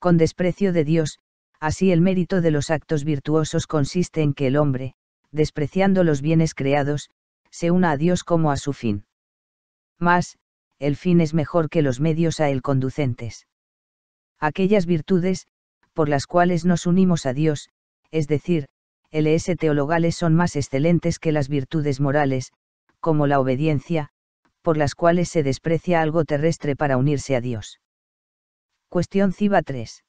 con desprecio de Dios. Así el mérito de los actos virtuosos consiste en que el hombre, despreciando los bienes creados, se una a Dios como a su fin. Mas, el fin es mejor que los medios a él conducentes. Aquellas virtudes, por las cuales nos unimos a Dios, es decir, ls teologales son más excelentes que las virtudes morales, como la obediencia, por las cuales se desprecia algo terrestre para unirse a Dios. Cuestión ciba 3.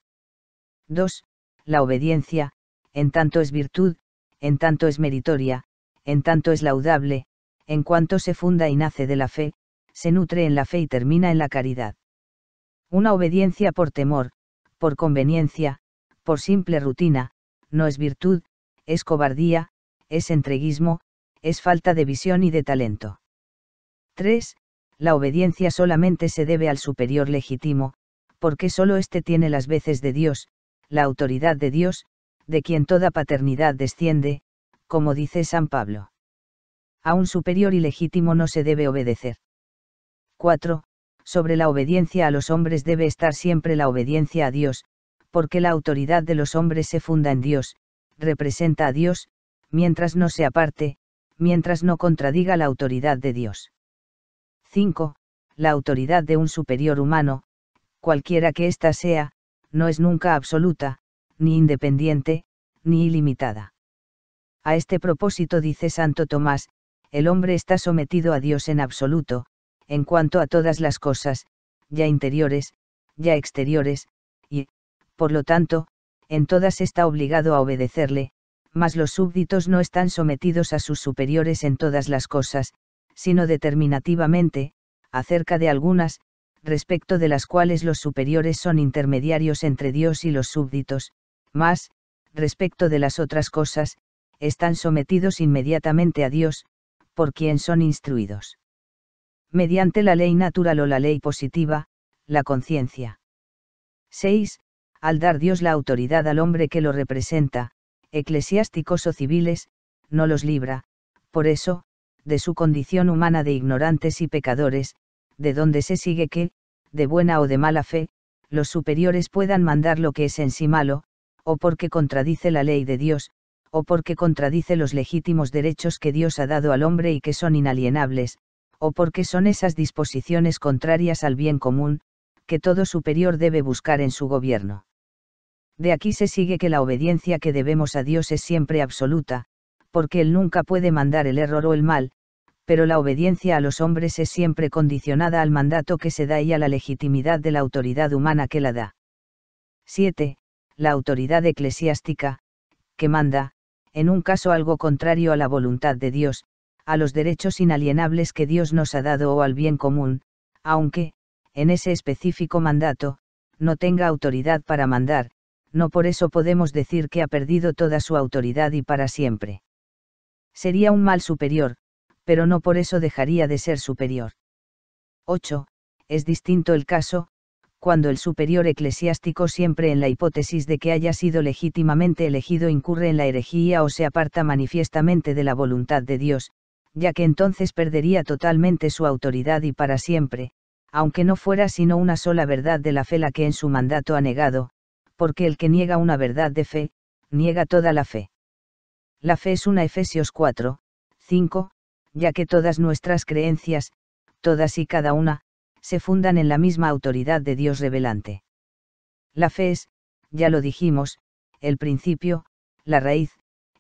2. La obediencia, en tanto es virtud, en tanto es meritoria, en tanto es laudable, en cuanto se funda y nace de la fe, se nutre en la fe y termina en la caridad. Una obediencia por temor, por conveniencia, por simple rutina, no es virtud, es cobardía, es entreguismo, es falta de visión y de talento. 3. La obediencia solamente se debe al superior legítimo, porque solo éste tiene las veces de Dios, la autoridad de Dios, de quien toda paternidad desciende, como dice San Pablo. A un superior ilegítimo no se debe obedecer. 4. Sobre la obediencia a los hombres debe estar siempre la obediencia a Dios, porque la autoridad de los hombres se funda en Dios, representa a Dios, mientras no se aparte, mientras no contradiga la autoridad de Dios. 5. La autoridad de un superior humano, cualquiera que ésta sea, no es nunca absoluta, ni independiente, ni ilimitada. A este propósito dice Santo Tomás, el hombre está sometido a Dios en absoluto, en cuanto a todas las cosas, ya interiores, ya exteriores, y, por lo tanto, en todas está obligado a obedecerle, mas los súbditos no están sometidos a sus superiores en todas las cosas, sino determinativamente, acerca de algunas, respecto de las cuales los superiores son intermediarios entre Dios y los súbditos, mas, respecto de las otras cosas, están sometidos inmediatamente a Dios, por quien son instruidos. Mediante la ley natural o la ley positiva, la conciencia. 6. Al dar Dios la autoridad al hombre que lo representa, eclesiásticos o civiles, no los libra, por eso, de su condición humana de ignorantes y pecadores, de donde se sigue que, de buena o de mala fe, los superiores puedan mandar lo que es en sí malo, o porque contradice la ley de Dios, o porque contradice los legítimos derechos que Dios ha dado al hombre y que son inalienables, o porque son esas disposiciones contrarias al bien común, que todo superior debe buscar en su gobierno. De aquí se sigue que la obediencia que debemos a Dios es siempre absoluta, porque Él nunca puede mandar el error o el mal, pero la obediencia a los hombres es siempre condicionada al mandato que se da y a la legitimidad de la autoridad humana que la da. 7. La autoridad eclesiástica, que manda, en un caso algo contrario a la voluntad de Dios, a los derechos inalienables que Dios nos ha dado o al bien común, aunque, en ese específico mandato, no tenga autoridad para mandar, no por eso podemos decir que ha perdido toda su autoridad y para siempre. Sería un mal superior, pero no por eso dejaría de ser superior. 8. Es distinto el caso, cuando el superior eclesiástico siempre en la hipótesis de que haya sido legítimamente elegido incurre en la herejía o se aparta manifiestamente de la voluntad de Dios, ya que entonces perdería totalmente su autoridad y para siempre, aunque no fuera sino una sola verdad de la fe la que en su mandato ha negado, porque el que niega una verdad de fe, niega toda la fe. La fe es una Efesios 4, 5, ya que todas nuestras creencias, todas y cada una, se fundan en la misma autoridad de Dios revelante. La fe es, ya lo dijimos, el principio, la raíz,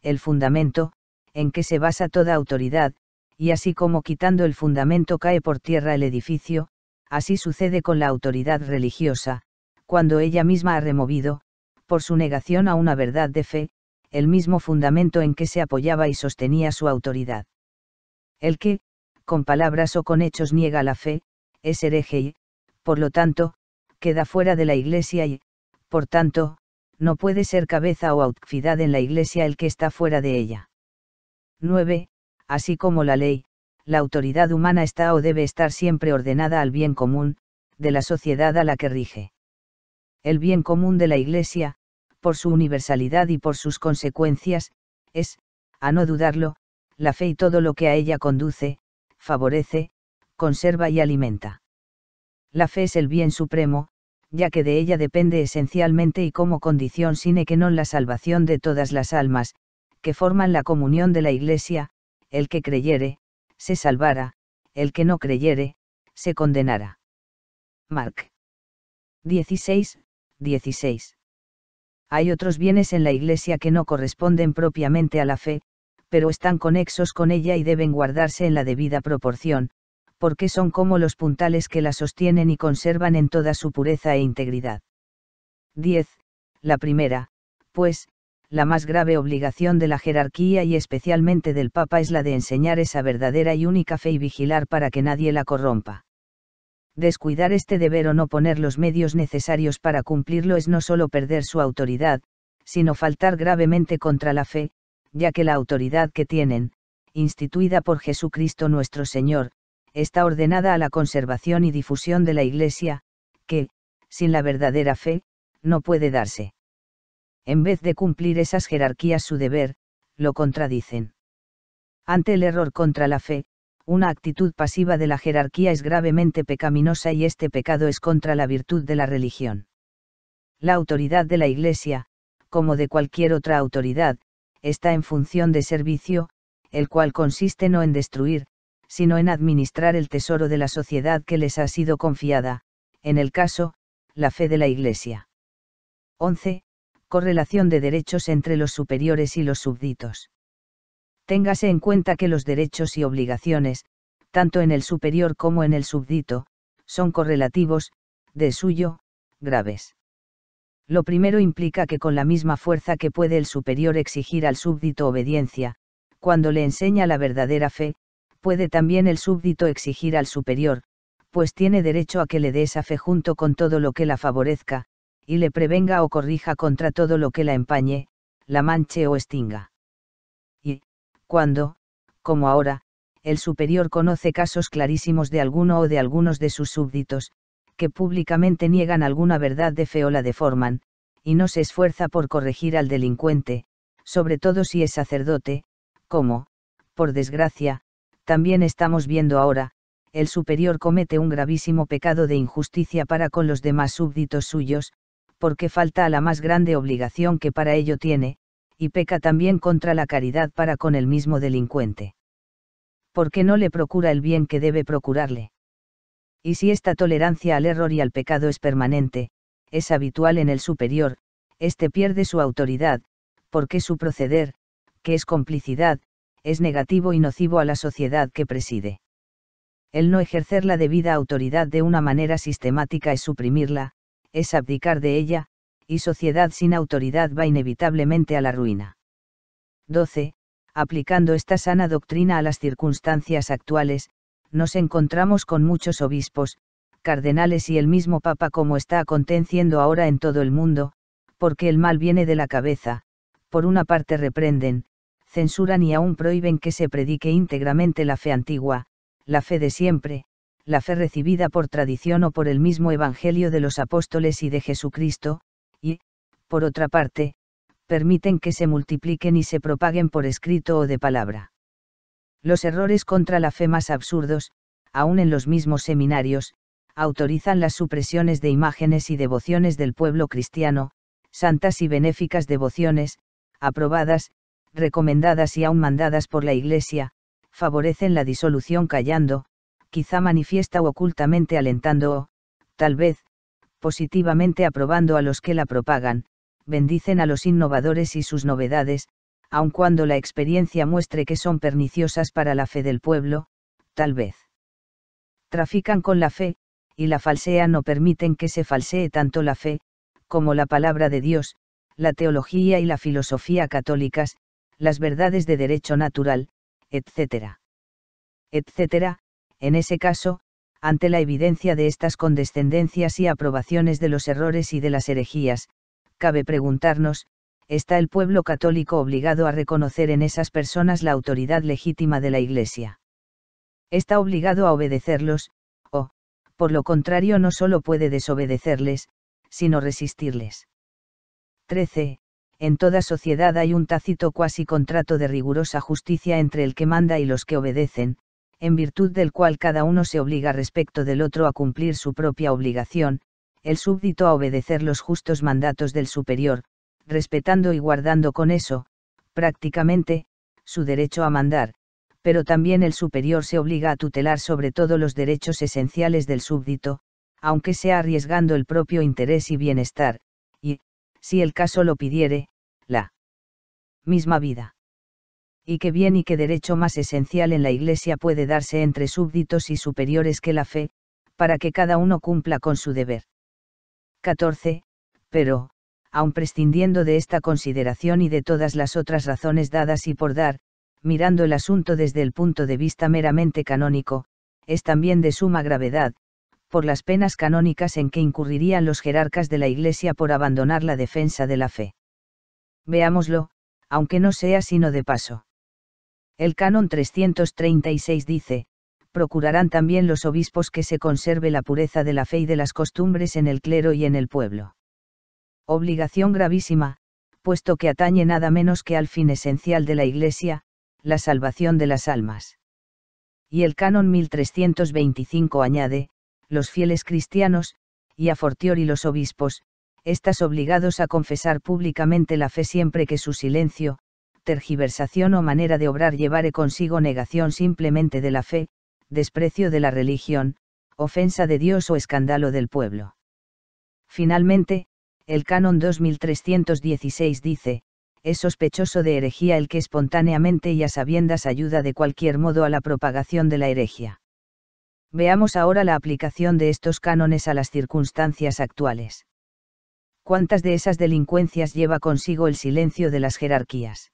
el fundamento, en que se basa toda autoridad, y así como quitando el fundamento cae por tierra el edificio, así sucede con la autoridad religiosa, cuando ella misma ha removido, por su negación a una verdad de fe, el mismo fundamento en que se apoyaba y sostenía su autoridad. El que, con palabras o con hechos niega la fe, es hereje y, por lo tanto, queda fuera de la Iglesia y, por tanto, no puede ser cabeza o autoridad en la Iglesia el que está fuera de ella. 9. Así como la ley, la autoridad humana está o debe estar siempre ordenada al bien común, de la sociedad a la que rige. El bien común de la Iglesia, por su universalidad y por sus consecuencias, es, a no dudarlo, la fe y todo lo que a ella conduce, favorece, conserva y alimenta. La fe es el bien supremo, ya que de ella depende esencialmente y como condición sine qua non la salvación de todas las almas, que forman la comunión de la Iglesia. El que creyere, se salvará; el que no creyere, se condenará. Marc 16, 16. Hay otros bienes en la Iglesia que no corresponden propiamente a la fe, pero están conexos con ella y deben guardarse en la debida proporción, porque son como los puntales que la sostienen y conservan en toda su pureza e integridad. 10. La primera, pues, la más grave obligación de la jerarquía y especialmente del Papa es la de enseñar esa verdadera y única fe y vigilar para que nadie la corrompa. Descuidar este deber o no poner los medios necesarios para cumplirlo es no solo perder su autoridad, sino faltar gravemente contra la fe, ya que la autoridad que tienen, instituida por Jesucristo nuestro Señor, está ordenada a la conservación y difusión de la Iglesia, que, sin la verdadera fe, no puede darse. En vez de cumplir esas jerarquías su deber, lo contradicen. Ante el error contra la fe, una actitud pasiva de la jerarquía es gravemente pecaminosa y este pecado es contra la virtud de la religión. La autoridad de la Iglesia, como de cualquier otra autoridad, está en función de servicio, el cual consiste no en destruir, sino en administrar el tesoro de la sociedad que les ha sido confiada, en el caso, la fe de la Iglesia. 11. Correlación de derechos entre los superiores y los súbditos. Téngase en cuenta que los derechos y obligaciones, tanto en el superior como en el súbdito, son correlativos, de suyo, graves. Lo primero implica que con la misma fuerza que puede el superior exigir al súbdito obediencia, cuando le enseña la verdadera fe, puede también el súbdito exigir al superior, pues tiene derecho a que le dé esa fe junto con todo lo que la favorezca, y le prevenga o corrija contra todo lo que la empañe, la manche o extinga. Y, cuando, como ahora, el superior conoce casos clarísimos de alguno o de algunos de sus súbditos, que públicamente niegan alguna verdad de fe o la deforman, y no se esfuerza por corregir al delincuente, sobre todo si es sacerdote, como, por desgracia, también estamos viendo ahora, el superior comete un gravísimo pecado de injusticia para con los demás súbditos suyos, porque falta a la más grande obligación que para ello tiene, y peca también contra la caridad para con el mismo delincuente. Porque no le procura el bien que debe procurarle. Y si esta tolerancia al error y al pecado es permanente, es habitual en el superior, éste pierde su autoridad, porque su proceder, que es complicidad, es negativo y nocivo a la sociedad que preside. El no ejercer la debida autoridad de una manera sistemática es suprimirla, es abdicar de ella, y sociedad sin autoridad va inevitablemente a la ruina. 12. Aplicando esta sana doctrina a las circunstancias actuales, nos encontramos con muchos obispos, cardenales y el mismo Papa como está aconteciendo ahora en todo el mundo, porque el mal viene de la cabeza, por una parte reprenden, censuran y aún prohíben que se predique íntegramente la fe antigua, la fe de siempre, la fe recibida por tradición o por el mismo Evangelio de los apóstoles y de Jesucristo, y, por otra parte, permiten que se multipliquen y se propaguen por escrito o de palabra. Los errores contra la fe más absurdos, aún en los mismos seminarios, autorizan las supresiones de imágenes y devociones del pueblo cristiano, santas y benéficas devociones, aprobadas, recomendadas y aún mandadas por la Iglesia, favorecen la disolución callando, quizá manifiesta o ocultamente alentando o, tal vez, positivamente aprobando a los que la propagan, bendicen a los innovadores y sus novedades, aun cuando la experiencia muestre que son perniciosas para la fe del pueblo, tal vez. Trafican con la fe, y la falsean o permiten que se falsee tanto la fe, como la palabra de Dios, la teología y la filosofía católicas, las verdades de derecho natural, etc. etc. En ese caso, ante la evidencia de estas condescendencias y aprobaciones de los errores y de las herejías, cabe preguntarnos, ¿está el pueblo católico obligado a reconocer en esas personas la autoridad legítima de la Iglesia? ¿Está obligado a obedecerlos, o, por lo contrario, no solo puede desobedecerles, sino resistirles? 13. En toda sociedad hay un tácito cuasi contrato de rigurosa justicia entre el que manda y los que obedecen, en virtud del cual cada uno se obliga respecto del otro a cumplir su propia obligación, el súbdito a obedecer los justos mandatos del superior, respetando y guardando con eso, prácticamente, su derecho a mandar, pero también el superior se obliga a tutelar sobre todo los derechos esenciales del súbdito, aunque sea arriesgando el propio interés y bienestar, y, si el caso lo pidiere, la misma vida. Y qué bien y qué derecho más esencial en la Iglesia puede darse entre súbditos y superiores que la fe, para que cada uno cumpla con su deber. 14. Pero, aun prescindiendo de esta consideración y de todas las otras razones dadas y por dar, mirando el asunto desde el punto de vista meramente canónico, es también de suma gravedad, por las penas canónicas en que incurrirían los jerarcas de la Iglesia por abandonar la defensa de la fe. Veámoslo, aunque no sea sino de paso. El canon 336 dice: procurarán también los obispos que se conserve la pureza de la fe y de las costumbres en el clero y en el pueblo. Obligación gravísima, puesto que atañe nada menos que al fin esencial de la Iglesia, la salvación de las almas. Y el canon 1325 añade: los fieles cristianos, y a fortiori los obispos, estás obligados a confesar públicamente la fe siempre que su silencio, tergiversación o manera de obrar llevare consigo negación simplemente de la fe, desprecio de la religión, ofensa de Dios o escándalo del pueblo. Finalmente, el canon 2316 dice: es sospechoso de herejía el que espontáneamente y a sabiendas ayuda de cualquier modo a la propagación de la herejía. Veamos ahora la aplicación de estos cánones a las circunstancias actuales. ¿Cuántas de esas delincuencias lleva consigo el silencio de las jerarquías?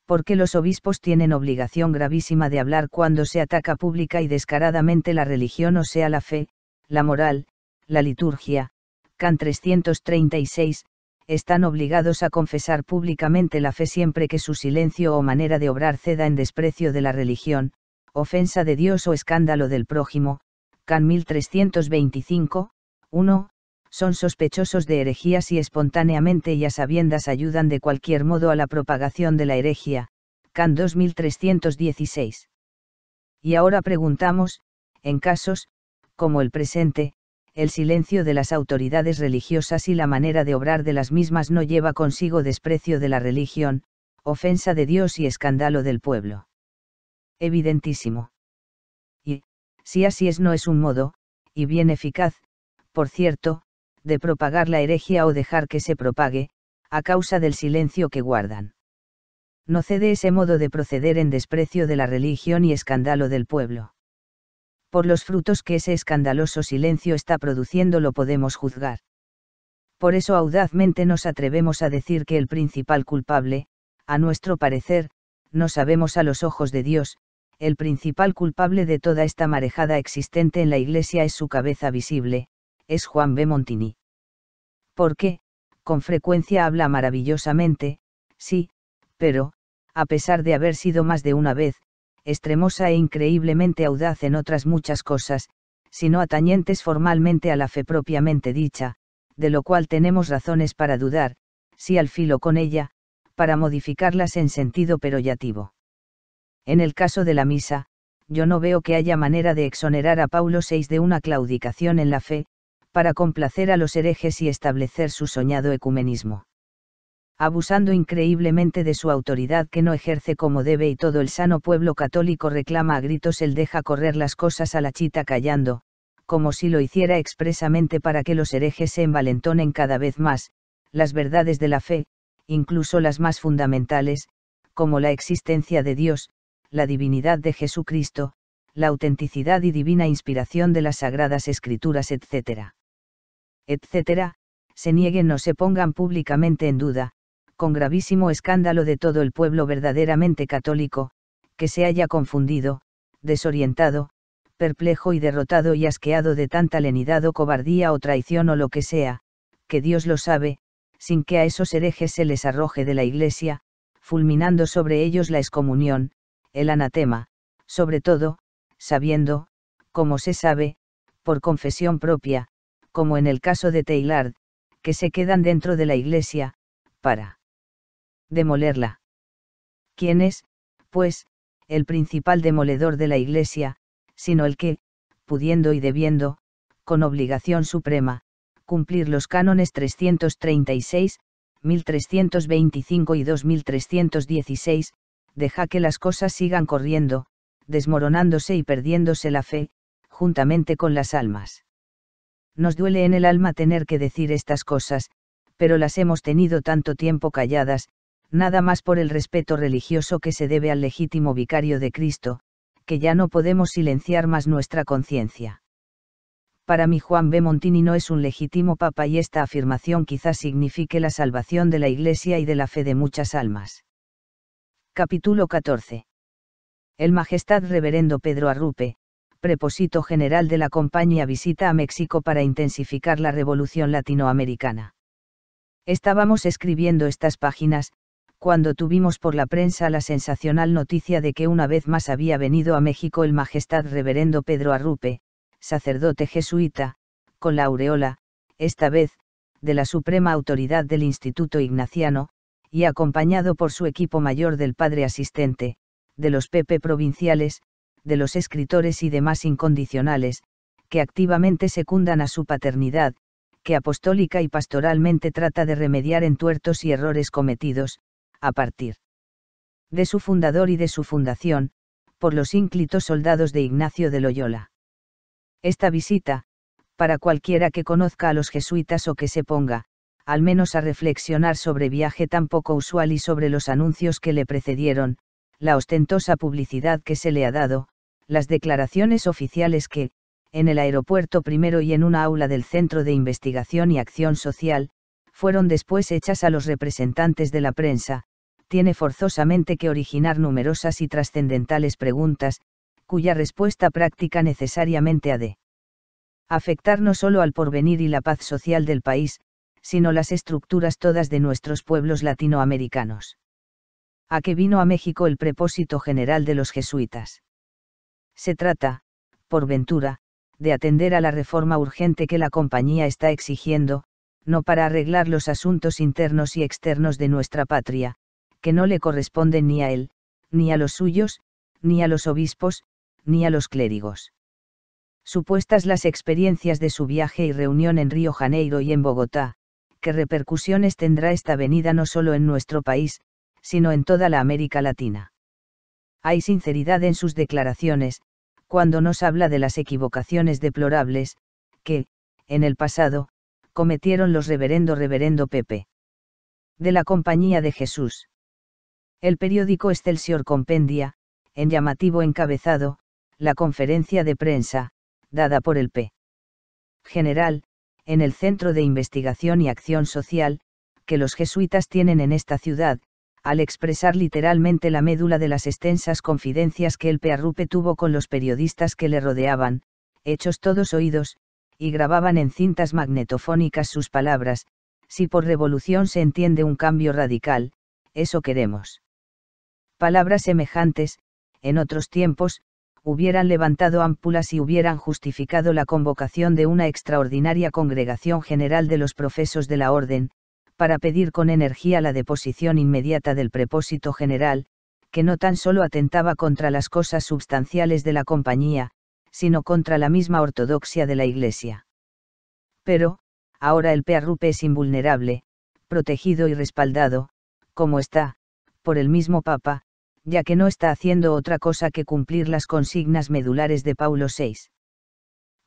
Porque los obispos tienen obligación gravísima de hablar cuando se ataca pública y descaradamente la religión, o sea la fe, la moral, la liturgia. Can 336, están obligados a confesar públicamente la fe siempre que su silencio o manera de obrar ceda en desprecio de la religión, ofensa de Dios o escándalo del prójimo. Can 1325, 1. Son sospechosos de herejía si espontáneamente y a sabiendas ayudan de cualquier modo a la propagación de la herejía. Can 2316. Y ahora preguntamos, en casos, como el presente, el silencio de las autoridades religiosas y la manera de obrar de las mismas no lleva consigo desprecio de la religión, ofensa de Dios y escándalo del pueblo. Evidentísimo. Y, si así es, no es un modo, y bien eficaz, por cierto, de propagar la herejía o dejar que se propague, a causa del silencio que guardan. No cede ese modo de proceder en desprecio de la religión y escándalo del pueblo. Por los frutos que ese escandaloso silencio está produciendo lo podemos juzgar. Por eso audazmente nos atrevemos a decir que el principal culpable, a nuestro parecer, no sabemos a los ojos de Dios, el principal culpable de toda esta marejada existente en la Iglesia es su cabeza visible, es Juan B. Montini. Porque, con frecuencia habla maravillosamente, sí, pero, a pesar de haber sido más de una vez, extremosa e increíblemente audaz en otras muchas cosas, sino atañentes formalmente a la fe propiamente dicha, de lo cual tenemos razones para dudar, si al filo con ella, para modificarlas en sentido peyorativo. En el caso de la misa, yo no veo que haya manera de exonerar a Paulo VI de una claudicación en la fe, para complacer a los herejes y establecer su soñado ecumenismo. Abusando increíblemente de su autoridad que no ejerce como debe y todo el sano pueblo católico reclama a gritos, él deja correr las cosas a la chita callando, como si lo hiciera expresamente para que los herejes se envalentonen cada vez más, las verdades de la fe, incluso las más fundamentales, como la existencia de Dios, la divinidad de Jesucristo, la autenticidad y divina inspiración de las Sagradas Escrituras, etc. Se nieguen o se pongan públicamente en duda, con gravísimo escándalo de todo el pueblo verdaderamente católico, que se haya confundido, desorientado, perplejo y derrotado y asqueado de tanta lenidad o cobardía o traición o lo que sea, que Dios lo sabe, sin que a esos herejes se les arroje de la Iglesia, fulminando sobre ellos la excomunión, el anatema, sobre todo, sabiendo, como se sabe, por confesión propia, como en el caso de Teilhard, que se quedan dentro de la Iglesia, para demolerla. ¿Quién es, pues, el principal demoledor de la Iglesia, sino el que, pudiendo y debiendo, con obligación suprema, cumplir los cánones 336, 1325 y 2316, deja que las cosas sigan corriendo, desmoronándose y perdiéndose la fe, juntamente con las almas. Nos duele en el alma tener que decir estas cosas, pero las hemos tenido tanto tiempo calladas, nada más por el respeto religioso que se debe al legítimo vicario de Cristo, que ya no podemos silenciar más nuestra conciencia. Para mí Juan B. Montini no es un legítimo papa y esta afirmación quizás signifique la salvación de la Iglesia y de la fe de muchas almas. Capítulo 14. El Majestad Reverendo Pedro Arrupe, Prepósito General de la Compañía, visita a México para intensificar la revolución latinoamericana. Estábamos escribiendo estas páginas, cuando tuvimos por la prensa la sensacional noticia de que una vez más había venido a México el Majestad Reverendo Pedro Arrupe, sacerdote jesuita, con la aureola, esta vez, de la suprema autoridad del Instituto Ignaciano, y acompañado por su equipo mayor del padre asistente, de los PP provinciales, de los escritores y demás incondicionales, que activamente secundan a su paternidad, que apostólica y pastoralmente trata de remediar entuertos y errores cometidos, a partir de su fundador y de su fundación, por los ínclitos soldados de Ignacio de Loyola. Esta visita, para cualquiera que conozca a los jesuitas o que se ponga, al menos a reflexionar sobre viaje tan poco usual y sobre los anuncios que le precedieron, la ostentosa publicidad que se le ha dado, las declaraciones oficiales que, en el aeropuerto primero y en una aula del Centro de Investigación y Acción Social, fueron después hechas a los representantes de la prensa, tiene forzosamente que originar numerosas y trascendentales preguntas, cuya respuesta práctica necesariamente ha de afectar no solo al porvenir y la paz social del país, sino las estructuras todas de nuestros pueblos latinoamericanos. ¿A qué vino a México el Prepósito General de los Jesuitas? Se trata, por ventura, de atender a la reforma urgente que la Compañía está exigiendo, no para arreglar los asuntos internos y externos de nuestra patria, que no le corresponden ni a él, ni a los suyos, ni a los obispos, ni a los clérigos. Supuestas las experiencias de su viaje y reunión en Río Janeiro y en Bogotá, ¿qué repercusiones tendrá esta venida no solo en nuestro país, sino en toda la América Latina? Hay sinceridad en sus declaraciones, cuando nos habla de las equivocaciones deplorables, que, en el pasado, cometieron los reverendo Pepe. De la Compañía de Jesús. El periódico Excelsior compendia, en llamativo encabezado, la conferencia de prensa, dada por el P. General, en el Centro de Investigación y Acción Social, que los jesuitas tienen en esta ciudad, al expresar literalmente la médula de las extensas confidencias que el P. Arrupe tuvo con los periodistas que le rodeaban, hechos todos oídos, y grababan en cintas magnetofónicas sus palabras: si por revolución se entiende un cambio radical, eso queremos. Palabras semejantes, en otros tiempos, hubieran levantado ámpulas y hubieran justificado la convocación de una extraordinaria congregación general de los profesos de la orden, para pedir con energía la deposición inmediata del prepósito general, que no tan solo atentaba contra las cosas substanciales de la Compañía, sino contra la misma ortodoxia de la Iglesia. Pero, ahora el P. Arrupe es invulnerable, protegido y respaldado, como está, por el mismo Papa, ya que no está haciendo otra cosa que cumplir las consignas medulares de Paulo VI.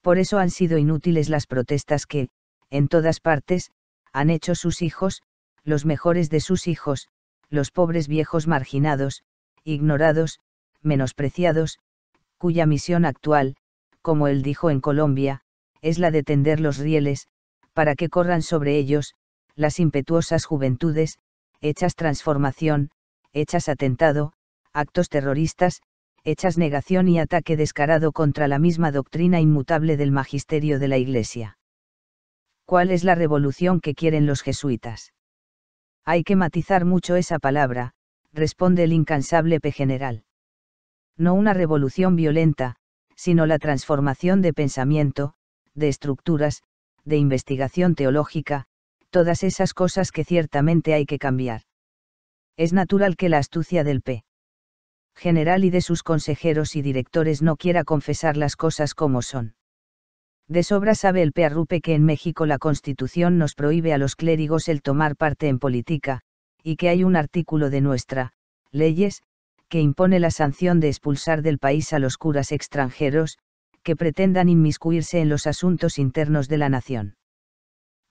Por eso han sido inútiles las protestas que, en todas partes, han hecho sus hijos, los mejores de sus hijos, los pobres viejos marginados, ignorados, menospreciados, cuya misión actual, como él dijo en Colombia, es la de tender los rieles, para que corran sobre ellos, las impetuosas juventudes, hechas transformación, hechas atentado, actos terroristas, hechas negación y ataque descarado contra la misma doctrina inmutable del magisterio de la Iglesia. ¿Cuál es la revolución que quieren los jesuitas? Hay que matizar mucho esa palabra, responde el incansable P. General. No una revolución violenta, sino la transformación de pensamiento, de estructuras, de investigación teológica, todas esas cosas que ciertamente hay que cambiar. Es natural que la astucia del P. General y de sus consejeros y directores no quiera confesar las cosas como son. De sobra sabe el Pearrupe que en México la Constitución nos prohíbe a los clérigos el tomar parte en política, y que hay un artículo de nuestra, leyes, que impone la sanción de expulsar del país a los curas extranjeros, que pretendan inmiscuirse en los asuntos internos de la nación.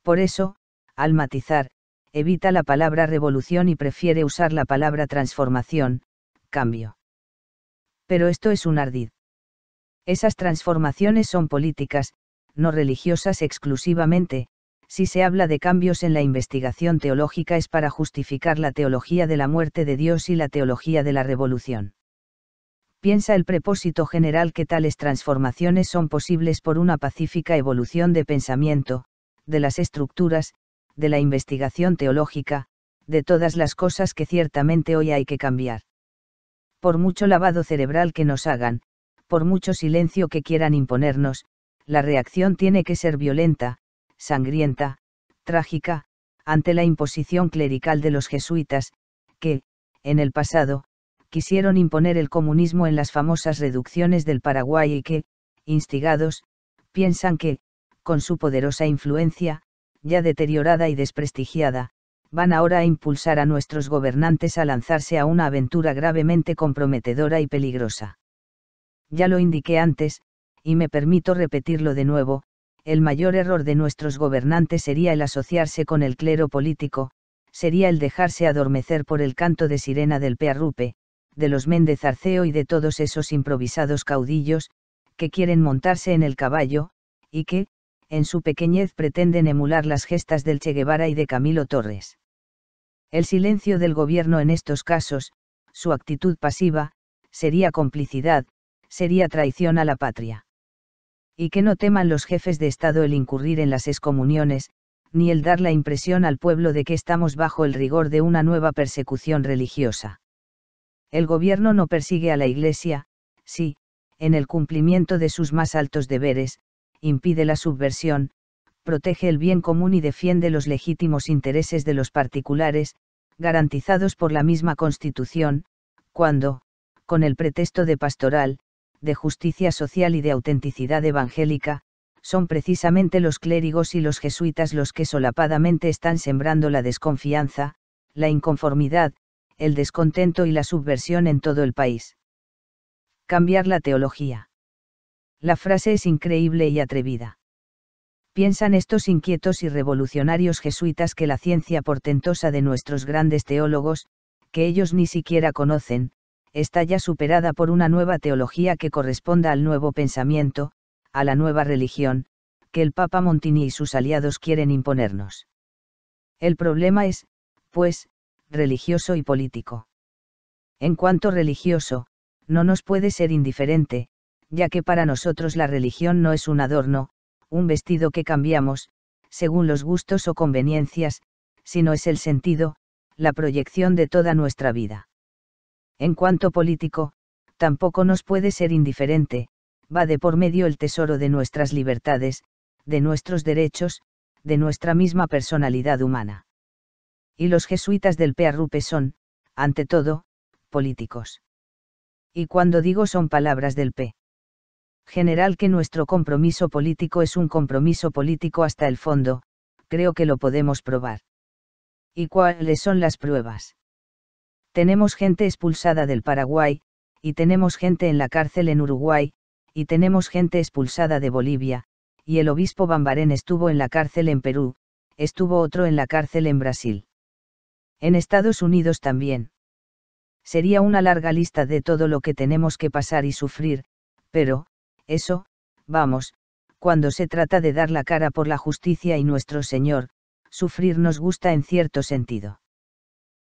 Por eso, al matizar, evita la palabra revolución y prefiere usar la palabra transformación, cambio. Pero esto es un ardid. Esas transformaciones son políticas, no religiosas exclusivamente. Si se habla de cambios en la investigación teológica es para justificar la teología de la muerte de Dios y la teología de la revolución. Piensa el propósito general que tales transformaciones son posibles por una pacífica evolución de pensamiento, de las estructuras, de la investigación teológica, de todas las cosas que ciertamente hoy hay que cambiar. Por mucho lavado cerebral que nos hagan, por mucho silencio que quieran imponernos, la reacción tiene que ser violenta, sangrienta, trágica, ante la imposición clerical de los jesuitas, que, en el pasado, quisieron imponer el comunismo en las famosas reducciones del Paraguay y que, instigados, piensan que, con su poderosa influencia, ya deteriorada y desprestigiada, van ahora a impulsar a nuestros gobernantes a lanzarse a una aventura gravemente comprometedora y peligrosa. Ya lo indiqué antes, y me permito repetirlo de nuevo, el mayor error de nuestros gobernantes sería el asociarse con el clero político, sería el dejarse adormecer por el canto de sirena del Pearrupe, de los Méndez Arceo y de todos esos improvisados caudillos, que quieren montarse en el caballo, y que, en su pequeñez pretenden emular las gestas del Che Guevara y de Camilo Torres. El silencio del gobierno en estos casos, su actitud pasiva, sería complicidad, sería traición a la patria. Y que no teman los jefes de Estado el incurrir en las excomuniones, ni el dar la impresión al pueblo de que estamos bajo el rigor de una nueva persecución religiosa. El gobierno no persigue a la Iglesia, sí, en el cumplimiento de sus más altos deberes, impide la subversión, protege el bien común y defiende los legítimos intereses de los particulares, garantizados por la misma Constitución, cuando, con el pretexto de pastoral, de justicia social y de autenticidad evangélica, son precisamente los clérigos y los jesuitas los que solapadamente están sembrando la desconfianza, la inconformidad, el descontento y la subversión en todo el país. Cambiar la teología. La frase es increíble y atrevida. Piensan estos inquietos y revolucionarios jesuitas que la ciencia portentosa de nuestros grandes teólogos, que ellos ni siquiera conocen, está ya superada por una nueva teología que corresponda al nuevo pensamiento, a la nueva religión, que el Papa Montini y sus aliados quieren imponernos. El problema es, pues, religioso y político. En cuanto religioso, no nos puede ser indiferente, ya que para nosotros la religión no es un adorno, un vestido que cambiamos, según los gustos o conveniencias, sino es el sentido, la proyección de toda nuestra vida. En cuanto político, tampoco nos puede ser indiferente, va de por medio el tesoro de nuestras libertades, de nuestros derechos, de nuestra misma personalidad humana. Y los jesuitas del Pearrupe son, ante todo, políticos. Y cuando digo son palabras del P. General que nuestro compromiso político es un compromiso político hasta el fondo, creo que lo podemos probar. ¿Y cuáles son las pruebas? Tenemos gente expulsada del Paraguay, y tenemos gente en la cárcel en Uruguay, y tenemos gente expulsada de Bolivia, y el obispo Bambarén estuvo en la cárcel en Perú, estuvo otro en la cárcel en Brasil. En Estados Unidos también. Sería una larga lista de todo lo que tenemos que pasar y sufrir, pero, eso, vamos, cuando se trata de dar la cara por la justicia y nuestro Señor, sufrir nos gusta en cierto sentido.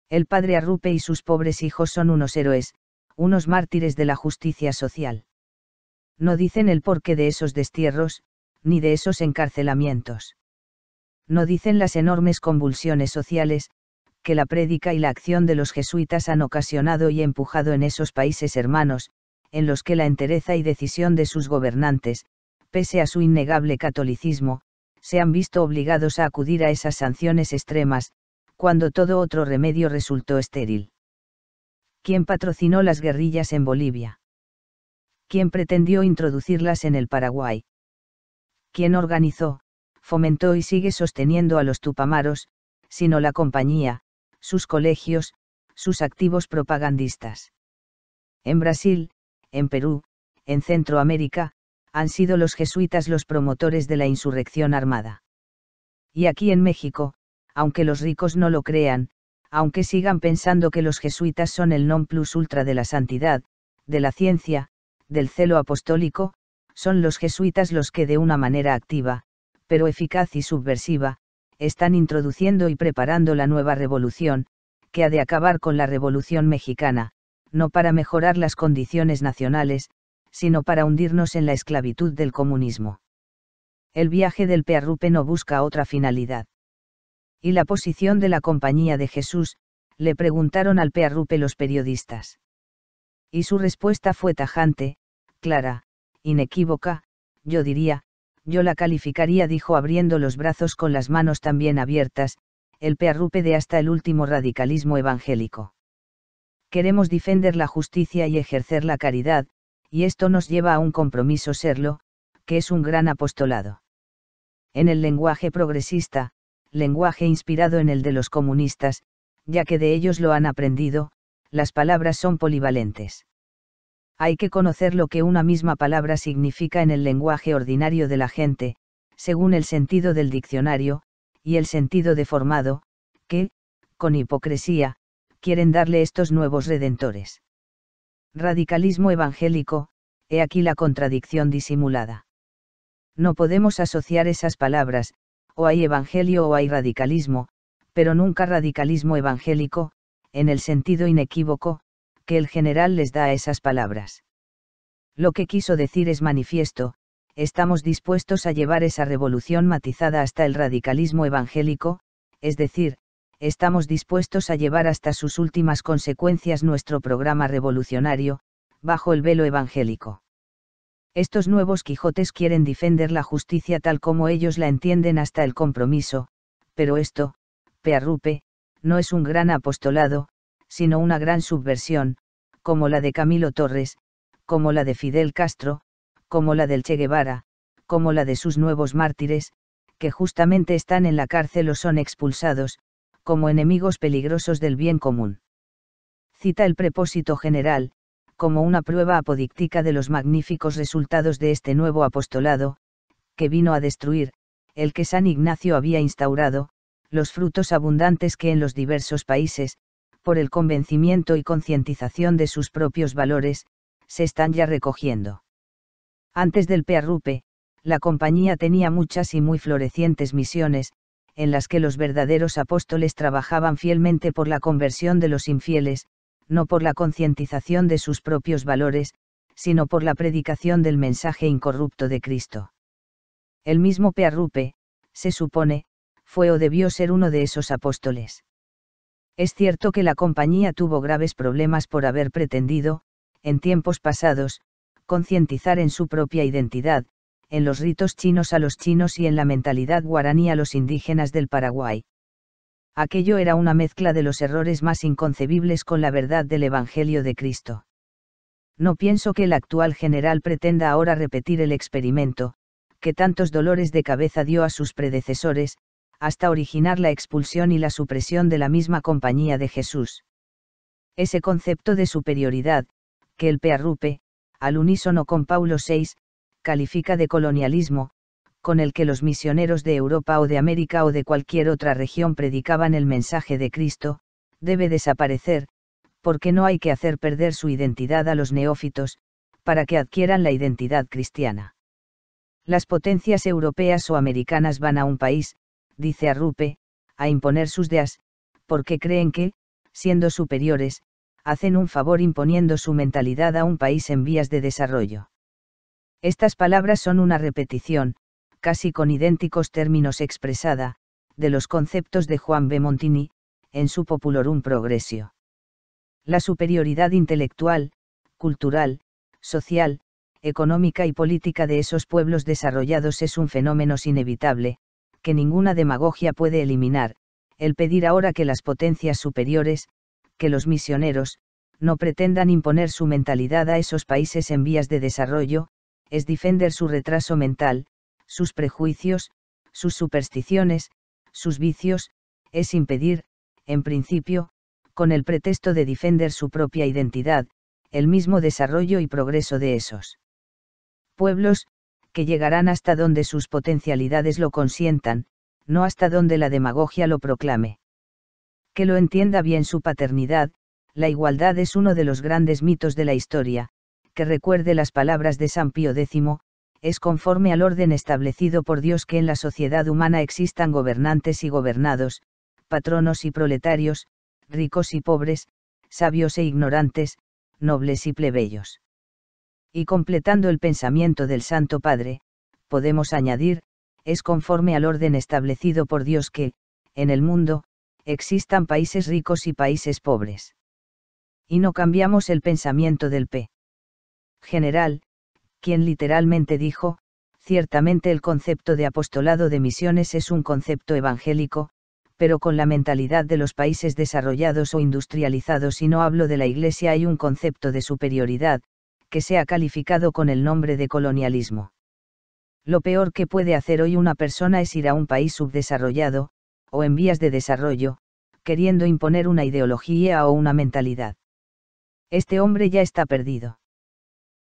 El padre Arrupe y sus pobres hijos son unos héroes, unos mártires de la justicia social. No dicen el porqué de esos destierros, ni de esos encarcelamientos. No dicen las enormes convulsiones sociales, que la prédica y la acción de los jesuitas han ocasionado y empujado en esos países hermanos, en los que la entereza y decisión de sus gobernantes, pese a su innegable catolicismo, se han visto obligados a acudir a esas sanciones extremas, cuando todo otro remedio resultó estéril. ¿Quién patrocinó las guerrillas en Bolivia? ¿Quién pretendió introducirlas en el Paraguay? quien organizó, fomentó y sigue sosteniendo a los tupamaros, sino la compañía, sus colegios, sus activos propagandistas. En Brasil, en Perú, en Centroamérica, han sido los jesuitas los promotores de la insurrección armada. Y aquí en México, aunque los ricos no lo crean, aunque sigan pensando que los jesuitas son el non plus ultra de la santidad, de la ciencia, del celo apostólico, son los jesuitas los que de una manera activa, pero eficaz y subversiva, están introduciendo y preparando la nueva revolución, que ha de acabar con la Revolución Mexicana, no para mejorar las condiciones nacionales, sino para hundirnos en la esclavitud del comunismo. El viaje del Pearrupe no busca otra finalidad. ¿Y la posición de la Compañía de Jesús?, le preguntaron al Pearrupe los periodistas. Y su respuesta fue tajante, clara, inequívoca. Yo la calificaría, dijo abriendo los brazos con las manos también abiertas, el Pearrupe de hasta el último radicalismo evangélico. Queremos defender la justicia y ejercer la caridad, y esto nos lleva a un compromiso serlo, que es un gran apostolado. En el lenguaje progresista, lenguaje inspirado en el de los comunistas, ya que de ellos lo han aprendido, las palabras son polivalentes. Hay que conocer lo que una misma palabra significa en el lenguaje ordinario de la gente, según el sentido del diccionario, y el sentido deformado, que, con hipocresía, quieren darle estos nuevos redentores. Radicalismo evangélico, he aquí la contradicción disimulada. No podemos asociar esas palabras, o hay evangelio o hay radicalismo, pero nunca radicalismo evangélico, en el sentido inequívoco, que el general les da a esas palabras. Lo que quiso decir es manifiesto, estamos dispuestos a llevar esa revolución matizada hasta el radicalismo evangélico, es decir, estamos dispuestos a llevar hasta sus últimas consecuencias nuestro programa revolucionario, bajo el velo evangélico. Estos nuevos Quijotes quieren defender la justicia tal como ellos la entienden hasta el compromiso, pero esto, Pearrupe, no es un gran apostolado, sino una gran subversión, como la de Camilo Torres, como la de Fidel Castro, como la del Che Guevara, como la de sus nuevos mártires, que justamente están en la cárcel o son expulsados, como enemigos peligrosos del bien común. Cita el propósito general, como una prueba apodíctica de los magníficos resultados de este nuevo apostolado, que vino a destruir, el que San Ignacio había instaurado, los frutos abundantes que en los diversos países, por el convencimiento y concientización de sus propios valores, se están ya recogiendo. Antes del Pearrupe, la compañía tenía muchas y muy florecientes misiones, en las que los verdaderos apóstoles trabajaban fielmente por la conversión de los infieles, no por la concientización de sus propios valores, sino por la predicación del mensaje incorrupto de Cristo. El mismo Pearrupe, se supone, fue o debió ser uno de esos apóstoles. Es cierto que la compañía tuvo graves problemas por haber pretendido, en tiempos pasados, concientizar en su propia identidad, en los ritos chinos a los chinos y en la mentalidad guaraní a los indígenas del Paraguay. Aquello era una mezcla de los errores más inconcebibles con la verdad del Evangelio de Cristo. No pienso que el actual general pretenda ahora repetir el experimento, que tantos dolores de cabeza dio a sus predecesores, hasta originar la expulsión y la supresión de la misma Compañía de Jesús. Ese concepto de superioridad, que el Pearrupe, al unísono con Paulo VI, califica de colonialismo, con el que los misioneros de Europa o de América o de cualquier otra región predicaban el mensaje de Cristo, debe desaparecer, porque no hay que hacer perder su identidad a los neófitos, para que adquieran la identidad cristiana. Las potencias europeas o americanas van a un país, dice Arrupe, a imponer sus ideas, porque creen que, siendo superiores, hacen un favor imponiendo su mentalidad a un país en vías de desarrollo. Estas palabras son una repetición, casi con idénticos términos expresada, de los conceptos de Juan B. Montini, en su Populorum Progressio. La superioridad intelectual, cultural, social, económica y política de esos pueblos desarrollados es un fenómeno inevitable, que ninguna demagogia puede eliminar. El pedir ahora que las potencias superiores, que los misioneros, no pretendan imponer su mentalidad a esos países en vías de desarrollo, es defender su retraso mental, sus prejuicios, sus supersticiones, sus vicios, es impedir, en principio, con el pretexto de defender su propia identidad, el mismo desarrollo y progreso de esos pueblos, que llegarán hasta donde sus potencialidades lo consientan, no hasta donde la demagogia lo proclame. Que lo entienda bien su paternidad, la igualdad es uno de los grandes mitos de la historia, que recuerde las palabras de San Pío X, es conforme al orden establecido por Dios que en la sociedad humana existan gobernantes y gobernados, patronos y proletarios, ricos y pobres, sabios e ignorantes, nobles y plebeyos. Y completando el pensamiento del Santo Padre, podemos añadir, es conforme al orden establecido por Dios que, en el mundo, existan países ricos y países pobres. Y no cambiamos el pensamiento del P. General, quien literalmente dijo, ciertamente el concepto de apostolado de misiones es un concepto evangélico, pero con la mentalidad de los países desarrollados o industrializados, y no hablo de la Iglesia, hay un concepto de superioridad, que se ha calificado con el nombre de colonialismo. Lo peor que puede hacer hoy una persona es ir a un país subdesarrollado, o en vías de desarrollo, queriendo imponer una ideología o una mentalidad. Este hombre ya está perdido.